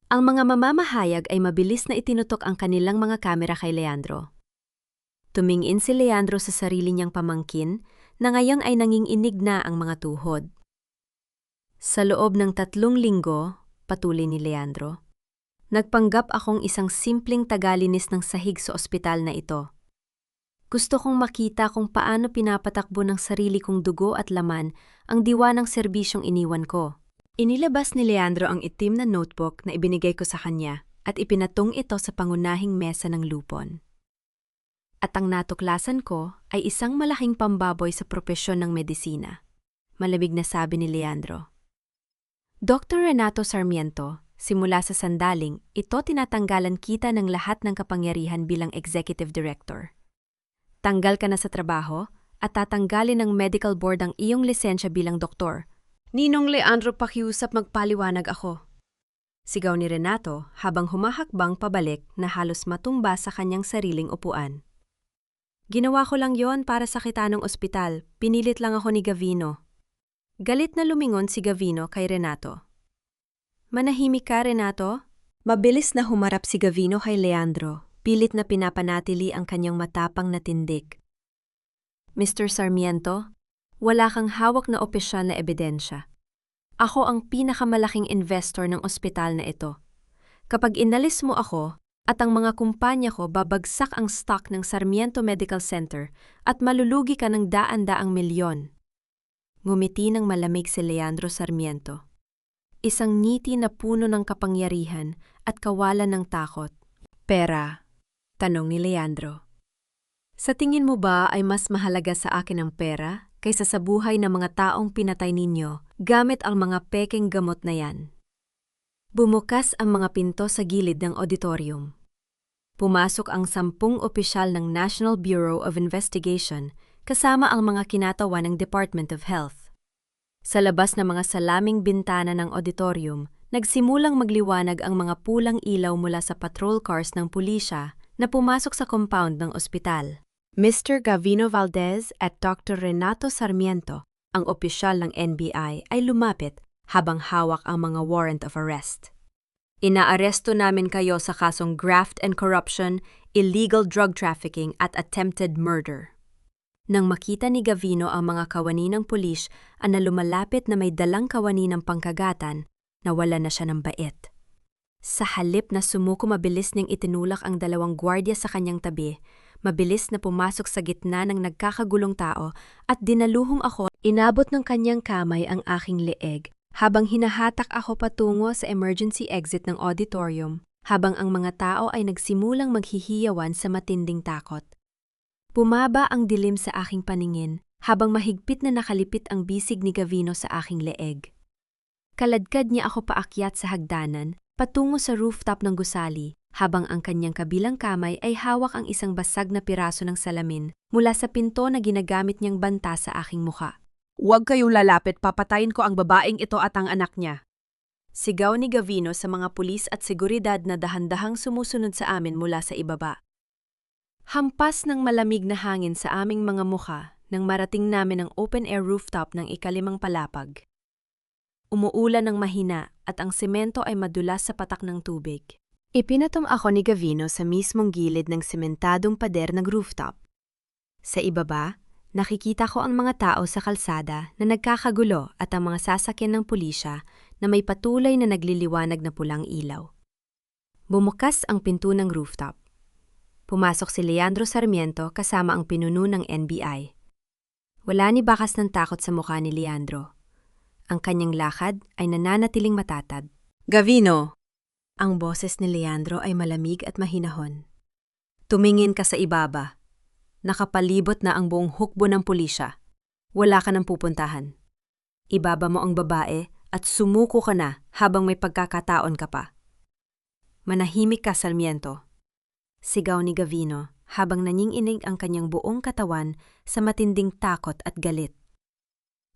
Ang mga mamamahayag ay mabilis na itinutok ang kanilang mga kamera kay Leandro. Tumingin si Leandro sa sarili niyang pamangkin na ngayon ay nanginginig na ang mga tuhod. Sa loob ng 3 linggo, patuloy ni Leandro, nagpanggap akong isang simpleng tagalinis ng sahig sa ospital na ito. Gusto kong makita kung paano pinapatakbo ng sarili kong dugo at laman ang diwa ng serbisyong iniwan ko. Inilabas ni Leandro ang itim na notebook na ibinigay ko sa kanya at ipinatong ito sa pangunahing mesa ng lupon. At ang natuklasan ko ay isang malaking pambaboy sa propesyon ng medisina. Malamig na sabi ni Leandro. Dr. Renato Sarmiento, simula sa sandaling, ito tinatanggalan kita ng lahat ng kapangyarihan bilang executive director. Tanggal ka na sa trabaho at tatanggalin ng medical board ang iyong lisensya bilang doktor. Ninong Leandro, pakiusap, magpaliwanag ako. Sigaw ni Renato habang humahakbang pabalik na halos matumba sa kanyang sariling upuan. Ginawa ko lang yon para sa kitanong ospital, pinilit lang ako ni Gavino. Galit na lumingon si Gavino kay Renato. Manahimik ka, Renato? Mabilis na humarap si Gavino kay Leandro, pilit na pinapanatili ang kanyang matapang na tindig. Mr. Sarmiento, wala kang hawak na opisyal na ebidensya. Ako ang pinakamalaking investor ng ospital na ito. Kapag inalis mo ako at ang mga kumpanya ko, babagsak ang stock ng Sarmiento Medical Center at malulugi ka ng daan-daang milyon. Ngumiti ng malamig si Leandro Sarmiento. Isang ngiti na puno ng kapangyarihan at kawalan ng takot. Pera, tanong ni Leandro. Sa tingin mo ba ay mas mahalaga sa akin ang pera kaysa sa buhay ng mga taong pinatay ninyo gamit ang mga pekeng gamot na yan? Bumukas ang mga pinto sa gilid ng auditorium. Pumasok ang 10 opisyal ng National Bureau of Investigation kasama ang mga kinatawan ng Department of Health. Sa labas ng mga salaming bintana ng auditorium, nagsimulang magliwanag ang mga pulang ilaw mula sa patrol cars ng pulisya na pumasok sa compound ng ospital. Mr. Gavino Valdez at Dr. Renato Sarmiento, ang opisyal ng NBI, ay lumapit habang hawak ang mga warrant of arrest. Inaaresto namin kayo sa kasong graft and corruption, illegal drug trafficking at attempted murder. Nang makita ni Gavino ang mga kawani ng pulis na lumalapit na may dalang kawani ng pangkagatan, nawala na siya ng bait. Sa halip na sumuko, mabilis niyang itinulak ang 2 gwardiya sa kanyang tabi, mabilis na pumasok sa gitna ng nagkakagulong tao at dinaluhong ako. Inabot ng kanyang kamay ang aking leeg habang hinahatak ako patungo sa emergency exit ng auditorium habang ang mga tao ay nagsimulang maghihiyawan sa matinding takot. Bumaba ang dilim sa aking paningin habang mahigpit na nakalipit ang bisig ni Gavino sa aking leeg. Kaladkad niya ako paakyat sa hagdanan patungo sa rooftop ng gusali habang ang kanyang kabilang kamay ay hawak ang isang basag na piraso ng salamin mula sa pinto na ginagamit niyang banta sa aking mukha. Huwag kayong lalapit, papatayin ko ang babaeng ito at ang anak niya. Sigaw ni Gavino sa mga pulis at seguridad na dahan-dahang sumusunod sa amin mula sa ibaba. Hampas ng malamig na hangin sa aming mga mukha nang marating namin ang open-air rooftop ng ika-5 palapag. Umuulan ng mahina at ang semento ay madulas sa patak ng tubig. Ipinatom ako ni Gavino sa mismong gilid ng sementadong pader ng rooftop. Sa ibaba, Nakikita ko ang mga tao sa kalsada na nagkakagulo at ang mga sasakyan ng pulisya na may patuloy na nagliliwanag na pulang ilaw. Bumukas ang pinto ng rooftop. Pumasok si Leandro Sarmiento kasama ang pinuno ng NBI. Wala ni bakas ng takot sa mukha ni Leandro. Ang kanyang lakad ay nananatiling matatag. Gavino! Ang boses ni Leandro ay malamig at mahinahon. Tumingin ka sa ibaba. Nakapalibot na ang buong hukbo ng pulisya. Wala ka nang pupuntahan. Ibaba mo ang babae at sumuko ka na habang may pagkakataon ka pa. Manahimik ka, Sarmiento. Sigaw ni Gavino habang nanginginig ang kanyang buong katawan sa matinding takot at galit.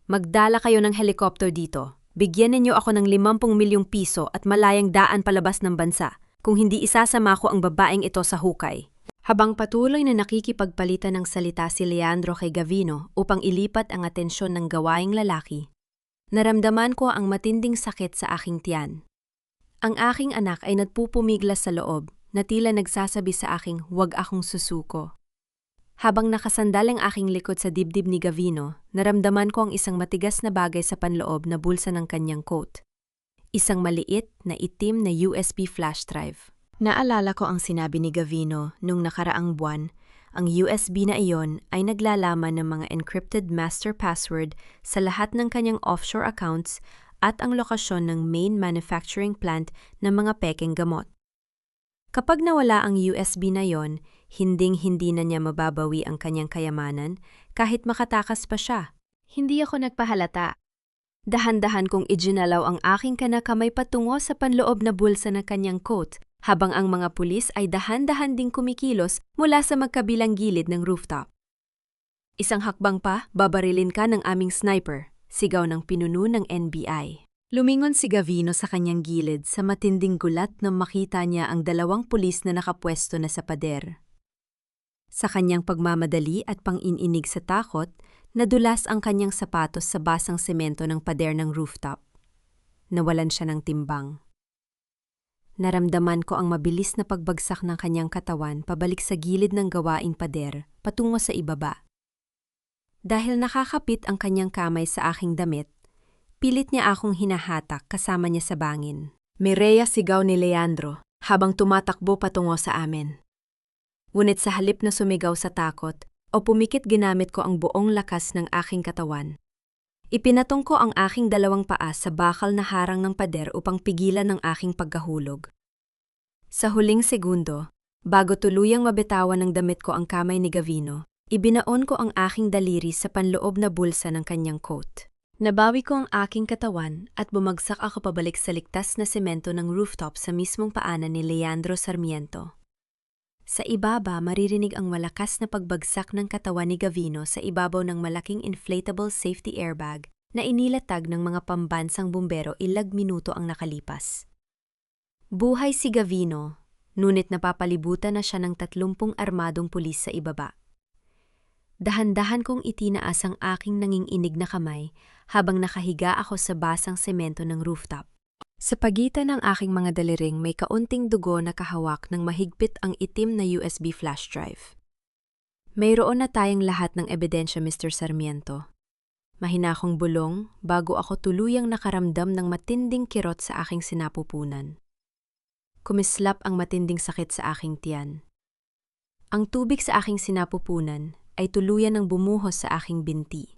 Magdala kayo ng helikopter dito. Bigyan ninyo ako ng 50 milyong piso at malayang daan palabas ng bansa kung hindi isasama ko ang babaeng ito sa hukay. Habang patuloy na nakikipagpalitan ng salita si Leandro kay Gavino upang ilipat ang atensyon ng gawaing lalaki, naramdaman ko ang matinding sakit sa aking tiyan. Ang aking anak ay nagpupumiglas sa loob na tila nagsasabi sa aking huwag akong susuko. Habang nakasandal ang aking likod sa dibdib ni Gavino, naramdaman ko ang isang matigas na bagay sa panloob na bulsa ng kanyang coat. Isang maliit na itim na USB flash drive. Naalala ko ang sinabi ni Gavino nung nakaraang buwan, ang USB na iyon ay naglalaman ng mga encrypted master password sa lahat ng kanyang offshore accounts at ang lokasyon ng main manufacturing plant ng mga pekeng gamot. Kapag nawala ang USB na iyon, hinding-hindi na niya mababawi ang kanyang kayamanan kahit makatakas pa siya. Hindi ako nagpahalata. Dahan-dahan kong ijinalaw ang aking kanakamay patungo sa panloob na bulsa ng kanyang coat, habang ang mga pulis ay dahan-dahan ding kumikilos mula sa magkabilang gilid ng rooftop. Isang hakbang pa, babarilin ka ng aming sniper, sigaw ng pinuno ng NBI. Lumingon si Gavino sa kanyang gilid sa matinding gulat nang makita niya ang 2 pulis na nakapwesto na sa pader. Sa kanyang pagmamadali at pang-ininig sa takot, nadulas ang kanyang sapatos sa basang semento ng pader ng rooftop. Nawalan siya ng timbang. Naramdaman ko ang mabilis na pagbagsak ng kanyang katawan pabalik sa gilid ng gawaing pader, patungo sa ibaba. Dahil nakakapit ang kanyang kamay sa aking damit, pilit niya akong hinahatak kasama niya sa bangin. Mireya, sigaw ni Leandro habang tumatakbo patungo sa amin. Ngunit sa halip na sumigaw sa takot o pumikit, ginamit ko ang buong lakas ng aking katawan. Ipinatong ko ang aking 2 paa sa bakal na harang ng pader upang pigilan ang aking pagkahulog. Sa huling segundo, bago tuluyang mabitawan ng damit ko ang kamay ni Gavino, ibinaon ko ang aking daliri sa panloob na bulsa ng kanyang coat. Nabawi ko ang aking katawan at bumagsak ako pabalik sa ligtas na semento ng rooftop sa mismong paanan ni Leandro Sarmiento. Sa ibaba, maririnig ang malakas na pagbagsak ng katawan ni Gavino sa ibabaw ng malaking inflatable safety airbag na inilatag ng mga pambansang bumbero ilang minuto ang nakalipas. Buhay si Gavino, ngunit napapalibutan na siya ng 30 armadong pulis sa ibaba. Dahan-dahan kong itinaas ang aking nanginginig na kamay habang nakahiga ako sa basang semento ng rooftop. Sa pagitan ng aking mga daliring may kaunting dugo na kahawak ng mahigpit ang itim na USB flash drive. Mayroon na tayong lahat ng ebidensya, Mr. Sarmiento. Mahina akong bulong bago ako tuluyang nakaramdam ng matinding kirot sa aking sinapupunan. Kumislap ang matinding sakit sa aking tiyan. Ang tubig sa aking sinapupunan ay tuluyan ng bumuhos sa aking binti.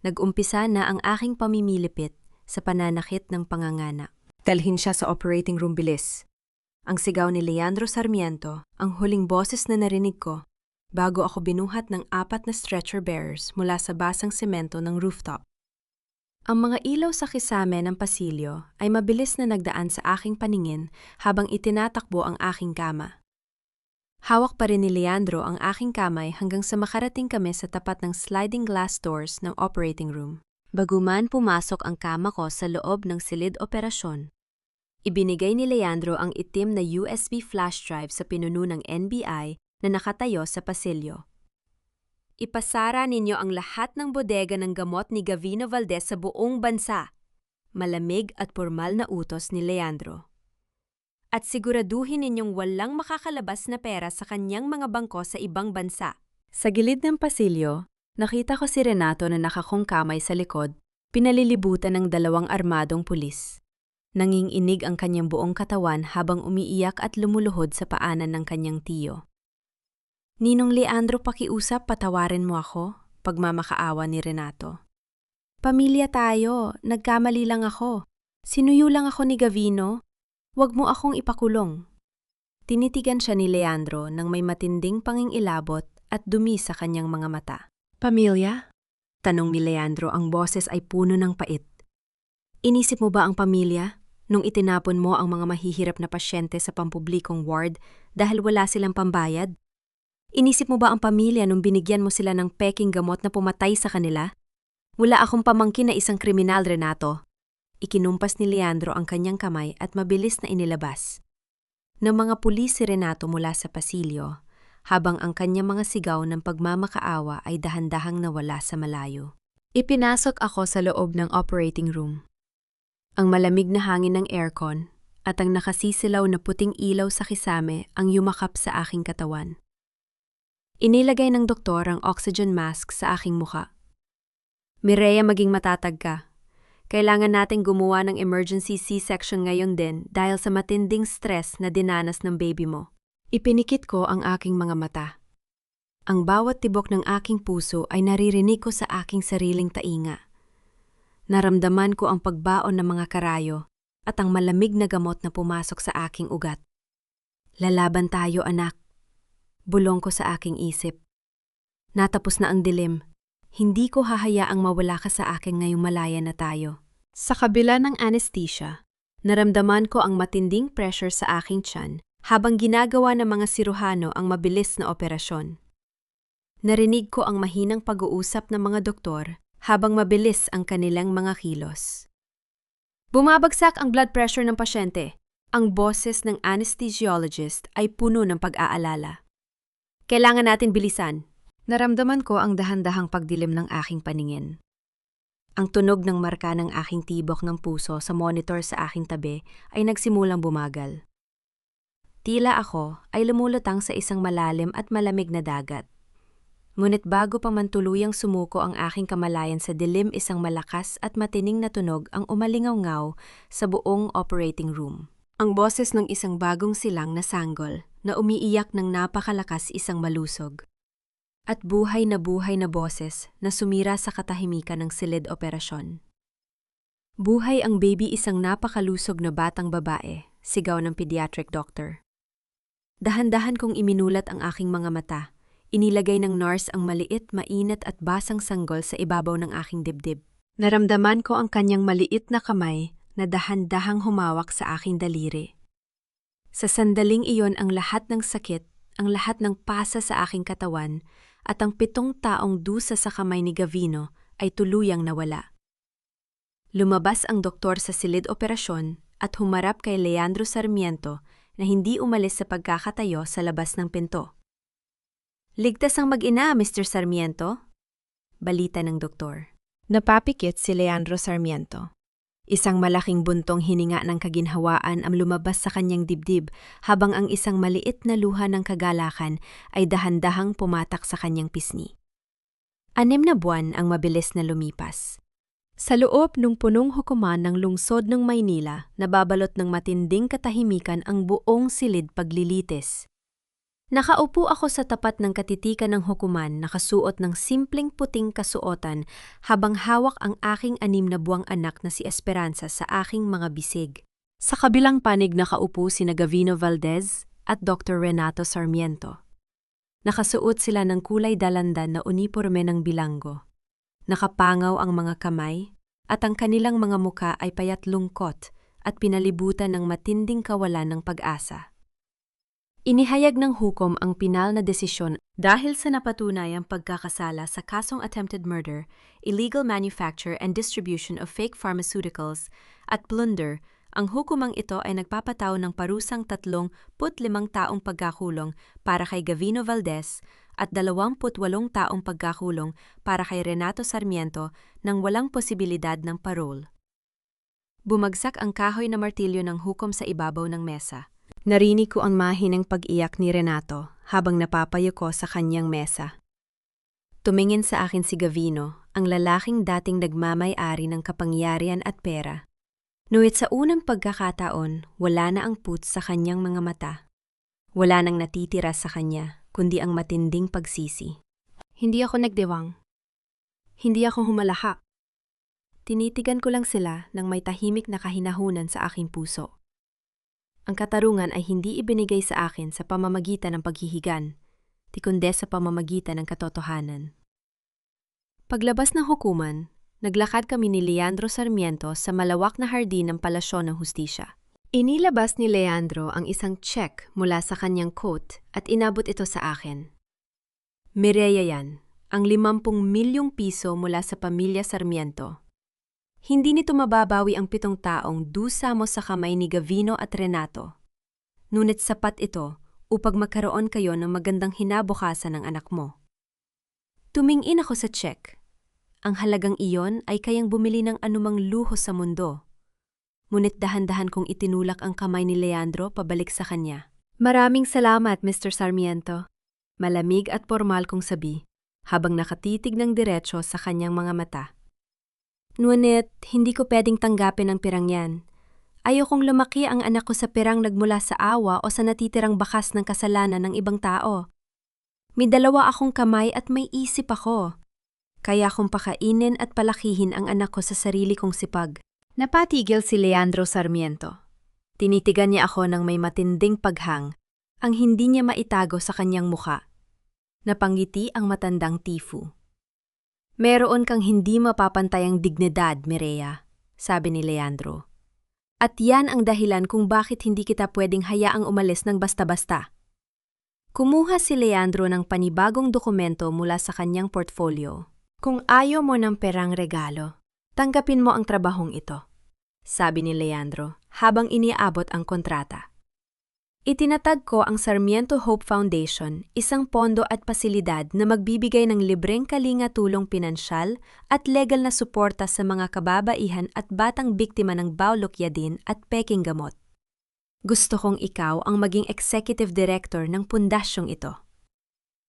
Nag-umpisa na ang aking pamimilipit sa pananakit ng pangangana. Dalhin siya sa operating room, bilis. Ang sigaw ni Leandro Sarmiento, ang huling boses na narinig ko bago ako binuhat ng 4 na stretcher bearers mula sa basang semento ng rooftop. Ang mga ilaw sa kisame ng pasilyo ay mabilis na nagdaan sa aking paningin habang itinatakbo ang aking kama. Hawak pa rin ni Leandro ang aking kamay hanggang sa makarating kami sa tapat ng sliding glass doors ng operating room. Baguman pumasok ang kama ko sa loob ng silid operasyon, ibinigay ni Leandro ang itim na USB flash drive sa pinuno ng NBI na nakatayo sa pasilyo. Ipasara ninyo ang lahat ng bodega ng gamot ni Gavino Valdez sa buong bansa. Malamig at pormal na utos ni Leandro. At siguraduhin ninyong walang makakalabas na pera sa kanyang mga bangko sa ibang bansa. Sa gilid ng pasilyo, Nakita ko si Renato na nakakongkamay sa likod, pinalilibutan ng dalawang armadong pulis. Nanginginig ang kanyang buong katawan habang umiiyak at lumuluhod sa paanan ng kanyang tiyo. Ninong Leandro, pakiusap, patawarin mo ako, pagmamakaawa ni Renato. Pamilya tayo, nagkamali lang ako. Sinuyo lang ako ni Gavino. Huwag mo akong ipakulong. Tinitigan siya ni Leandro nang may matinding pangingilabot at dumi sa kanyang mga mata. Pamilya? Tanong ni Leandro, ang boses ay puno ng pait. Inisip mo ba ang pamilya nung itinapon mo ang mga mahihirap na pasyente sa pampublikong ward dahil wala silang pambayad? Inisip mo ba ang pamilya nung binigyan mo sila ng peking gamot na pumatay sa kanila? Wala akong pamangkin na isang kriminal, Renato. Ikinumpas ni Leandro ang kanyang kamay at mabilis na inilabas. Ng mga pulis si Renato mula sa pasilyo, habang ang kanyang mga sigaw ng pagmamakaawa ay dahan-dahang nawala sa malayo. Ipinasok ako sa loob ng operating room. Ang malamig na hangin ng aircon at ang nakasisilaw na puting ilaw sa kisame ang yumakap sa aking katawan. Inilagay ng doktor ang oxygen mask sa aking muka. Mireya, maging matatag ka. Kailangan nating gumawa ng emergency C-section ngayon din dahil sa matinding stress na dinanas ng baby mo. Ipinikit ko ang aking mga mata. Ang bawat tibok ng aking puso ay naririnig ko sa aking sariling tainga. Naramdaman ko ang pagbaon ng mga karayo at ang malamig na gamot na pumasok sa aking ugat. Lalaban tayo, anak. Bulong ko sa aking isip. Natapos na ang dilim. Hindi ko hahayaang mawala ka sa akin ngayong malaya na tayo. Sa kabila ng anesthesia, naramdaman ko ang matinding pressure sa aking tiyan habang ginagawa ng mga siruhano ang mabilis na operasyon. Narinig ko ang mahinang pag-uusap ng mga doktor habang mabilis ang kanilang mga kilos. Bumabagsak ang blood pressure ng pasyente. Ang boses ng anesthesiologist ay puno ng pag-aalala. Kailangan natin bilisan. Naramdaman ko ang dahan-dahang pagdilim ng aking paningin. Ang tunog ng marka ng aking tibok ng puso sa monitor sa aking tabi ay nagsimulang bumagal. Tila ako ay lumulutang sa isang malalim at malamig na dagat. Ngunit bago pa man tuluyang sumuko ang aking kamalayan sa dilim, isang malakas at matining na tunog ang umalingaw-ngaw sa buong operating room. Ang boses ng isang bagong silang na sanggol na umiiyak ng napakalakas, isang malusog. At buhay na boses na sumira sa katahimikan ng silid operasyon. Buhay ang baby, isang napakalusog na batang babae, sigaw ng pediatric doctor. Dahan-dahan kong iminulat ang aking mga mata. Inilagay ng nurse ang maliit, mainit at basang sanggol sa ibabaw ng aking dibdib. Naramdaman ko ang kanyang maliit na kamay na dahan-dahang humawak sa aking daliri. Sa sandaling iyon, ang lahat ng sakit, ang lahat ng pasa sa aking katawan, at ang 7 taong dusa sa kamay ni Gavino ay tuluyang nawala. Lumabas ang doktor sa silid operasyon at humarap kay Leandro Sarmiento na hindi umalis sa pagkakatayo sa labas ng pinto. "Ligtas ang mag-ina, Mr. Sarmiento?" balita ng doktor. Napapikit si Leandro Sarmiento. Isang malaking buntong hininga ng kaginhawaan ang lumabas sa kanyang dibdib habang ang isang maliit na luha ng kagalakan ay dahan-dahang pumatak sa kanyang pisngi. 6 na buwan ang mabilis na lumipas. Sa loob ng punong hukuman ng lungsod ng Maynila, nababalot ng matinding katahimikan ang buong silid paglilitis. Nakaupo ako sa tapat ng katitikan ng hukuman, nakasuot ng simpleng puting kasuotan habang hawak ang aking 6 na buwang anak na si Esperanza sa aking mga bisig. Sa kabilang panig nakaupo sina Gavino Valdez at Dr. Renato Sarmiento. Nakasuot sila ng kulay dalandan na uniporme ng bilanggo. Nakapangaw ang mga kamay at ang kanilang mga muka ay payat lungkot at pinalibutan ng matinding kawalan ng pag-asa. Inihayag ng hukom ang pinal na desisyon dahil sa napatunayang pagkakasala sa kasong attempted murder, illegal manufacture and distribution of fake pharmaceuticals, at plunder. Ang hukumang ito ay nagpapataw ng parusang 35 taong pagkakulong para kay Gavino Valdez at 28 taong pagkakulong para kay Renato Sarmiento nang walang posibilidad ng parole. Bumagsak ang kahoy na martilyo ng hukom sa ibabaw ng mesa. Narinig ko ang mahinang pag-iyak ni Renato habang napapayuko sa kanyang mesa. Tumingin sa akin si Gavino, ang lalaking dating nagmamay-ari ng kapangyarihan at pera. Ngunit sa unang pagkakataon, wala na ang puts sa kanyang mga mata. Wala nang natitira sa kanya, kundi ang matinding pagsisi. Hindi ako nagdewang. Hindi ako humalaha. Tinitigan ko lang sila nang may tahimik na kahinahunan sa aking puso. Ang katarungan ay hindi ibinigay sa akin sa pamamagitan ng paghihigan, kundi sa pamamagitan ng katotohanan. Paglabas ng hukuman, naglakad kami ni Leandro Sarmiento sa malawak na hardin ng Palasyo ng Hustisya. Inilabas ni Leandro ang isang check mula sa kanyang coat at inabot ito sa akin. Mireya yan, ang 50 milyong piso mula sa pamilya Sarmiento. Hindi nito mababawi ang 7 taong dusa mo sa kamay ni Gavino at Renato. Ngunit sapat ito upang magkaroon kayo ng magandang hinabukasan ng anak mo. Tumingin ako sa check. Ang halagang iyon ay kayang bumili ng anumang luho sa mundo. Ngunit dahan-dahan kong itinulak ang kamay ni Leandro pabalik sa kanya. Maraming salamat, Mr. Sarmiento. Malamig at formal kong sabi, habang nakatitig ng diretso sa kanyang mga mata. Ngunit, hindi ko pwedeng tanggapin ang pirang yan. Ayokong lumaki ang anak ko sa pirang nagmula sa awa o sa natitirang bakas ng kasalanan ng ibang tao. May 2 akong kamay at may isip ako. Kaya akong pakainin at palakihin ang anak ko sa sarili kong sipag. Napatigil si Leandro Sarmiento. Tinitigan niya ako ng may matinding paghang, ang hindi niya maitago sa kanyang muka. Napangiti ang matandang tifu. Meron kang hindi mapapantayang dignidad, Mireya, sabi ni Leandro. At yan ang dahilan kung bakit hindi kita pwedeng hayaang umalis ng basta-basta. Kumuha si Leandro ng panibagong dokumento mula sa kanyang portfolio. Kung ayaw mo ng perang regalo, tanggapin mo ang trabahong ito, sabi ni Leandro habang iniabot ang kontrata. Itinatag ko ang Sarmiento Hope Foundation, isang pondo at pasilidad na magbibigay ng libreng kalinga-tulong pinansyal at legal na suporta sa mga kababaihan at batang biktima ng bawlokyadin at peking gamot. Gusto kong ikaw ang maging executive director ng pundasyong ito.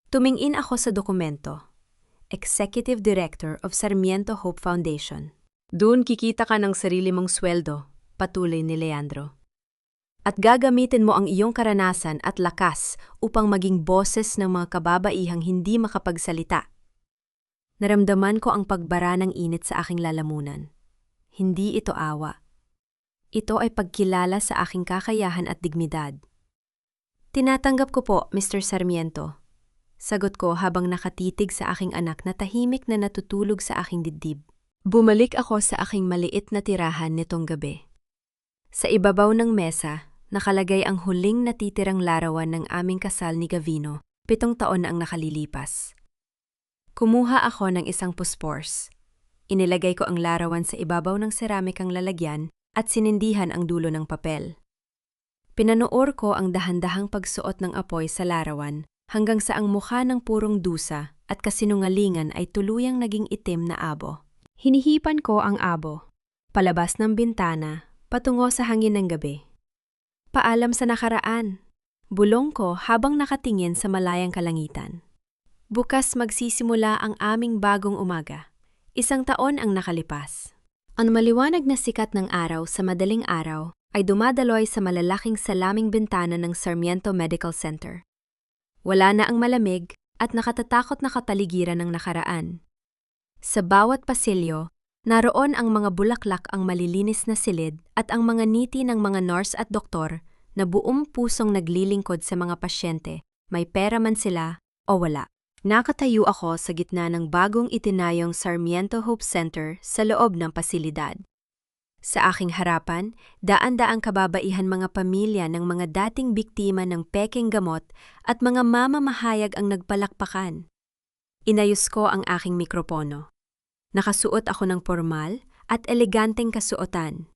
Tumingin ako sa dokumento. Executive Director of Sarmiento Hope Foundation. Doon kikita ka ng sarili mong sweldo, patuloy ni Leandro. At gagamitin mo ang iyong karanasan at lakas upang maging boses ng mga kababaihang hindi makapagsalita. Naramdaman ko ang pagbara ng init sa aking lalamunan. Hindi ito awa. Ito ay pagkilala sa aking kakayahan at dignidad. Tinatanggap ko po, Mr. Sarmiento. Sagot ko habang nakatitig sa aking anak na tahimik na natutulog sa aking dibdib. Bumalik ako sa aking maliit na tirahan nitong gabi. Sa ibabaw ng mesa, nakalagay ang huling natitirang larawan ng aming kasal ni Gavino, 7 taon na ang nakalilipas. Kumuha ako ng isang puspors. Inilagay ko ang larawan sa ibabaw ng seramikang lalagyan at sinindihan ang dulo ng papel. Pinanoor ko ang dahan-dahang pagsuot ng apoy sa larawan hanggang sa ang mukha ng purong dusa at kasinungalingan ay tuluyang naging itim na abo. Hinihipan ko ang abo, palabas ng bintana, patungo sa hangin ng gabi. Paalam sa nakaraan, bulong ko habang nakatingin sa malayang kalangitan. Bukas magsisimula ang aming bagong umaga. 1 taon ang nakalipas. Ang maliwanag na sikat ng araw sa madaling araw ay dumadaloy sa malalaking salaming bintana ng Sarmiento Medical Center. Wala na ang malamig at nakatatakot na kataligiran ng nakaraan. Sa bawat pasilyo, naroon ang mga bulaklak ang malilinis na silid at ang mga ngiti ng mga nurse at doktor na buong pusong naglilingkod sa mga pasyente, may pera man sila o wala. Nakatayo ako sa gitna ng bagong itinayong Sarmiento Hope Center sa loob ng pasilidad. Sa aking harapan, daan-daang kababaihan mga pamilya ng mga dating biktima ng peking gamot at mga mamamahayag ang nagpalakpakan. Inayos ko ang aking mikropono. Nakasuot ako ng formal at eleganteng kasuotan.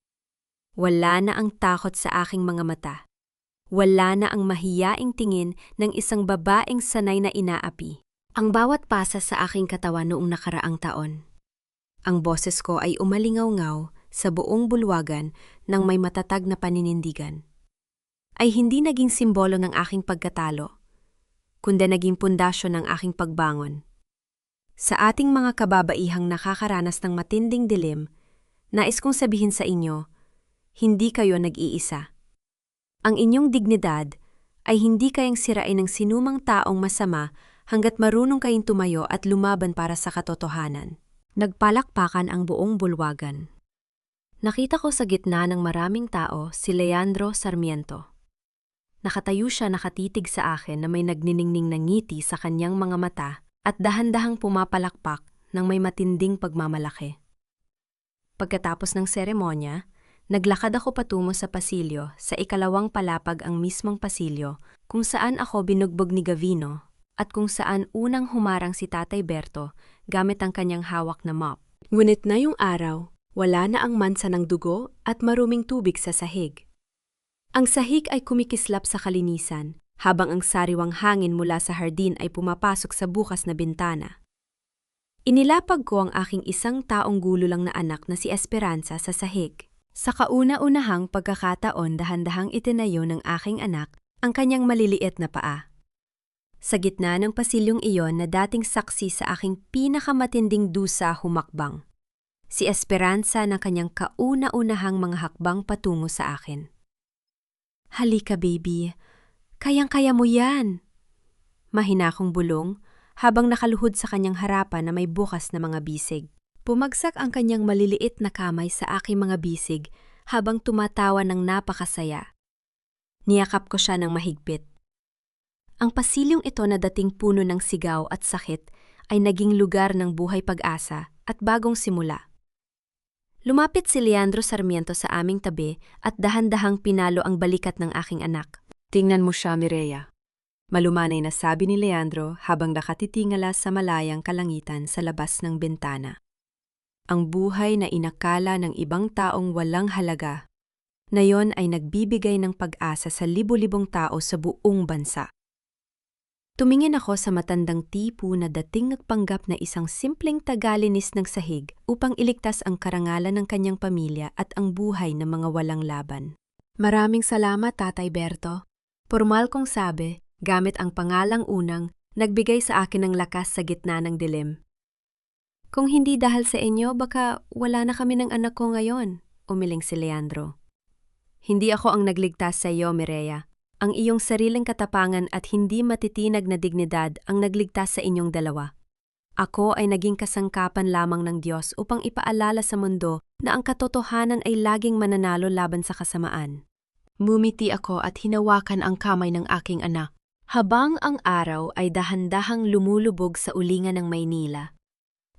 Wala na ang takot sa aking mga mata. Wala na ang mahiyaing tingin ng isang babaeng sanay na inaapi. Ang bawat pasa sa aking katawan noong nakaraang taon. Ang boses ko ay umalingaw-ngaw sa buong bulwagan ng may matatag na paninindigan. Ay hindi naging simbolo ng aking pagkatalo, kundi naging pundasyon ng aking pagbangon. Sa ating mga kababaihang nakakaranas ng matinding dilim, nais kong sabihin sa inyo, hindi kayo nag-iisa. Ang inyong dignidad ay hindi kayang sirain ng sinumang taong masama hanggat marunong kayong tumayo at lumaban para sa katotohanan. Nagpalakpakan ang buong bulwagan. Nakita ko sa gitna ng maraming tao si Leandro Sarmiento. Nakatayo siya nakatitig sa akin na may nagniningning na ngiti sa kanyang mga mata at dahan-dahang pumapalakpak ng may matinding pagmamalaki. Pagkatapos ng seremonya, naglakad ako patungo sa pasilyo sa ikalawang palapag ang mismong pasilyo kung saan ako binugbog ni Gavino at kung saan unang humarang si Tatay Berto gamit ang kanyang hawak na mop. Ngunit na yung araw, wala na ang mansa ng dugo at maruming tubig sa sahig. Ang sahig ay kumikislap sa kalinisan, habang ang sariwang hangin mula sa hardin ay pumapasok sa bukas na bintana. Inilapag ko ang aking isang taong gulo lang na anak na si Esperanza sa sahig. Sa kauna-unahang pagkakataon dahan-dahang itinayo ng aking anak ang kanyang maliliit na paa. Sa gitna ng pasilyong iyon na dating saksi sa aking pinakamatinding dusa humakbang. Si Esperanza na kanyang kauna-unahang mga hakbang patungo sa akin. Halika baby, kayang-kaya mo yan. Mahina kong bulong habang nakaluhod sa kanyang harapan na may bukas na mga bisig. Pumagsak ang kanyang maliliit na kamay sa aking mga bisig habang tumatawa ng napakasaya. Niyakap ko siya ng mahigpit. Ang pasilyong ito na dating puno ng sigaw at sakit ay naging lugar ng buhay pag-asa at bagong simula. Lumapit si Leandro Sarmiento sa aming tabi at dahan-dahang pinalo ang balikat ng aking anak. Tingnan mo siya, Mireya. Malumanay na sabi ni Leandro habang nakatitingala sa malayang kalangitan sa labas ng bintana. Ang buhay na inakala ng ibang taong walang halaga, na yon ay nagbibigay ng pag-asa sa libo-libong tao sa buong bansa. Tumingin ako sa matandang tipo na dating nagpanggap na isang simpleng tagalinis ng sahig upang iligtas ang karangalan ng kanyang pamilya at ang buhay ng mga walang laban. Maraming salamat, Tatay Berto. Formal kong sabi, gamit ang pangalang unang, nagbigay sa akin ng lakas sa gitna ng dilim. Kung hindi dahil sa inyo, baka wala na kami ng anak ko ngayon, umiling si Leandro. Hindi ako ang nagligtas sa iyo, Mireya. Ang iyong sariling katapangan at hindi matitinag na dignidad ang nagligtas sa inyong dalawa. Ako ay naging kasangkapan lamang ng Diyos upang ipaalala sa mundo na ang katotohanan ay laging mananalo laban sa kasamaan. Mumiti ako at hinawakan ang kamay ng aking anak. Habang ang araw ay dahan-dahang lumulubog sa ulingan ng Maynila,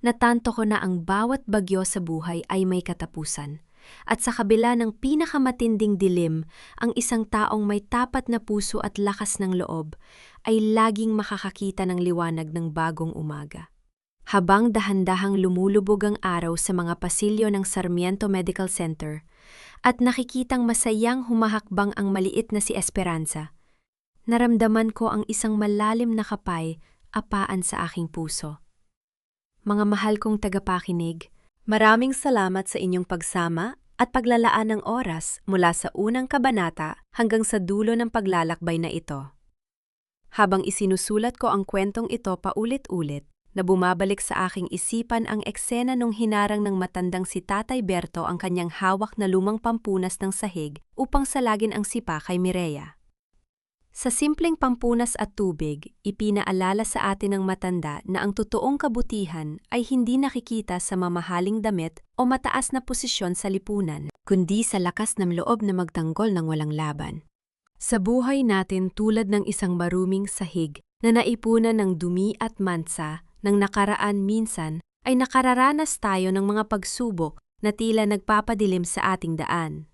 natanto ko na ang bawat bagyo sa buhay ay may katapusan. At sa kabila ng pinakamatinding dilim, ang isang taong may tapat na puso at lakas ng loob ay laging makakakita ng liwanag ng bagong umaga. Habang dahan-dahang lumulubog ang araw sa mga pasilyo ng Sarmiento Medical Center at nakikitang masayang humahakbang ang maliit na si Esperanza, naramdaman ko ang isang malalim na kapay apaan sa aking puso. Mga mahal kong tagapakinig, maraming salamat sa inyong pagsama at paglalaan ng oras mula sa unang kabanata hanggang sa dulo ng paglalakbay na ito. Habang isinusulat ko ang kwentong ito paulit-ulit, na bumabalik sa aking isipan ang eksena nung hinarang ng matandang si Tatay Berto ang kanyang hawak na lumang pampunas ng sahig upang salagin ang sipa kay Mireya. Sa simpleng pampunas at tubig, ipinaalala sa atin ng matanda na ang totoong kabutihan ay hindi nakikita sa mamahaling damit o mataas na posisyon sa lipunan, kundi sa lakas ng loob na magtanggol ng walang laban. Sa buhay natin tulad ng isang maruming sahig na naipunan ng dumi at mansa ng nakaraan minsan ay nakararanas tayo ng mga pagsubok na tila nagpapadilim sa ating daan.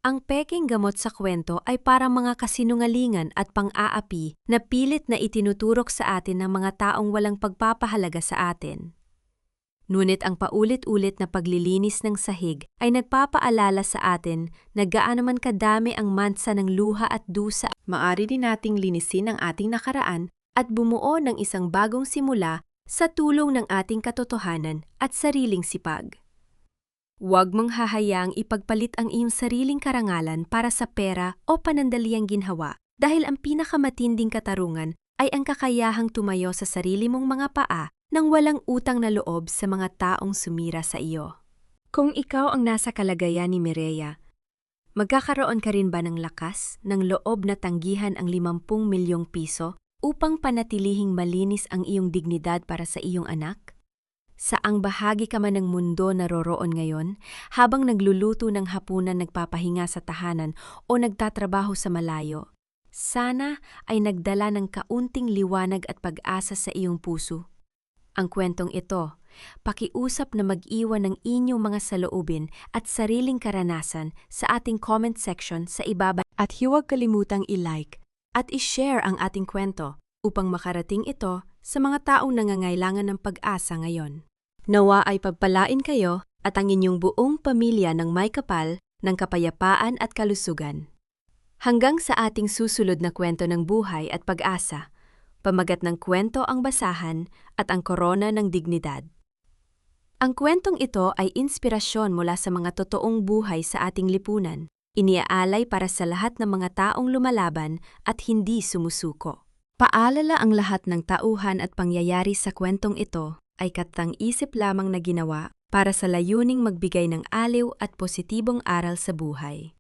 Ang peking gamot sa kwento ay parang mga kasinungalingan at pang-aapi na pilit na itinuturok sa atin ng mga taong walang pagpapahalaga sa atin. Ngunit ang paulit-ulit na paglilinis ng sahig ay nagpapaalala sa atin na gaano man kadami ang mansa ng luha at dusa. Maari din nating linisin ang ating nakaraan at bumuo ng isang bagong simula sa tulong ng ating katotohanan at sariling sipag. Huwag mong hahayaang ipagpalit ang iyong sariling karangalan para sa pera o panandaliang ginhawa dahil ang pinakamatinding katarungan ay ang kakayahang tumayo sa sarili mong mga paa nang walang utang na loob sa mga taong sumira sa iyo. Kung ikaw ang nasa kalagayan ni Mireya, magkakaroon ka rin ba ng lakas, ng loob na tanggihan ang 50 milyong piso upang panatilihing malinis ang iyong dignidad para sa iyong anak? Saang bahagi ka man ng mundo naroroon ngayon, habang nagluluto ng hapunan nagpapahinga sa tahanan o nagtatrabaho sa malayo, sana ay nagdala ng kaunting liwanag at pag-asa sa iyong puso. Ang kwentong ito, pakiusap na mag-iwan ng inyong mga saloobin at sariling karanasan sa ating comment section sa ibaba at huwag kalimutang i-like at i-share ang ating kwento upang makarating ito sa mga taong nangangailangan ng pag-asa ngayon. Nawa ay pagpalain kayo at ang inyong buong pamilya ng may kapal ng kapayapaan at kalusugan. Hanggang sa ating susunod na kwento ng buhay at pag-asa, pamagat ng kwento ang basahan at ang korona ng dignidad. Ang kwentong ito ay inspirasyon mula sa mga totoong buhay sa ating lipunan. Iniaalay para sa lahat ng mga taong lumalaban at hindi sumusuko. Paalala ang lahat ng tauhan at pangyayari sa kwentong ito ay katang-isip lamang na ginawa para sa layuning magbigay ng aliw at positibong aral sa buhay.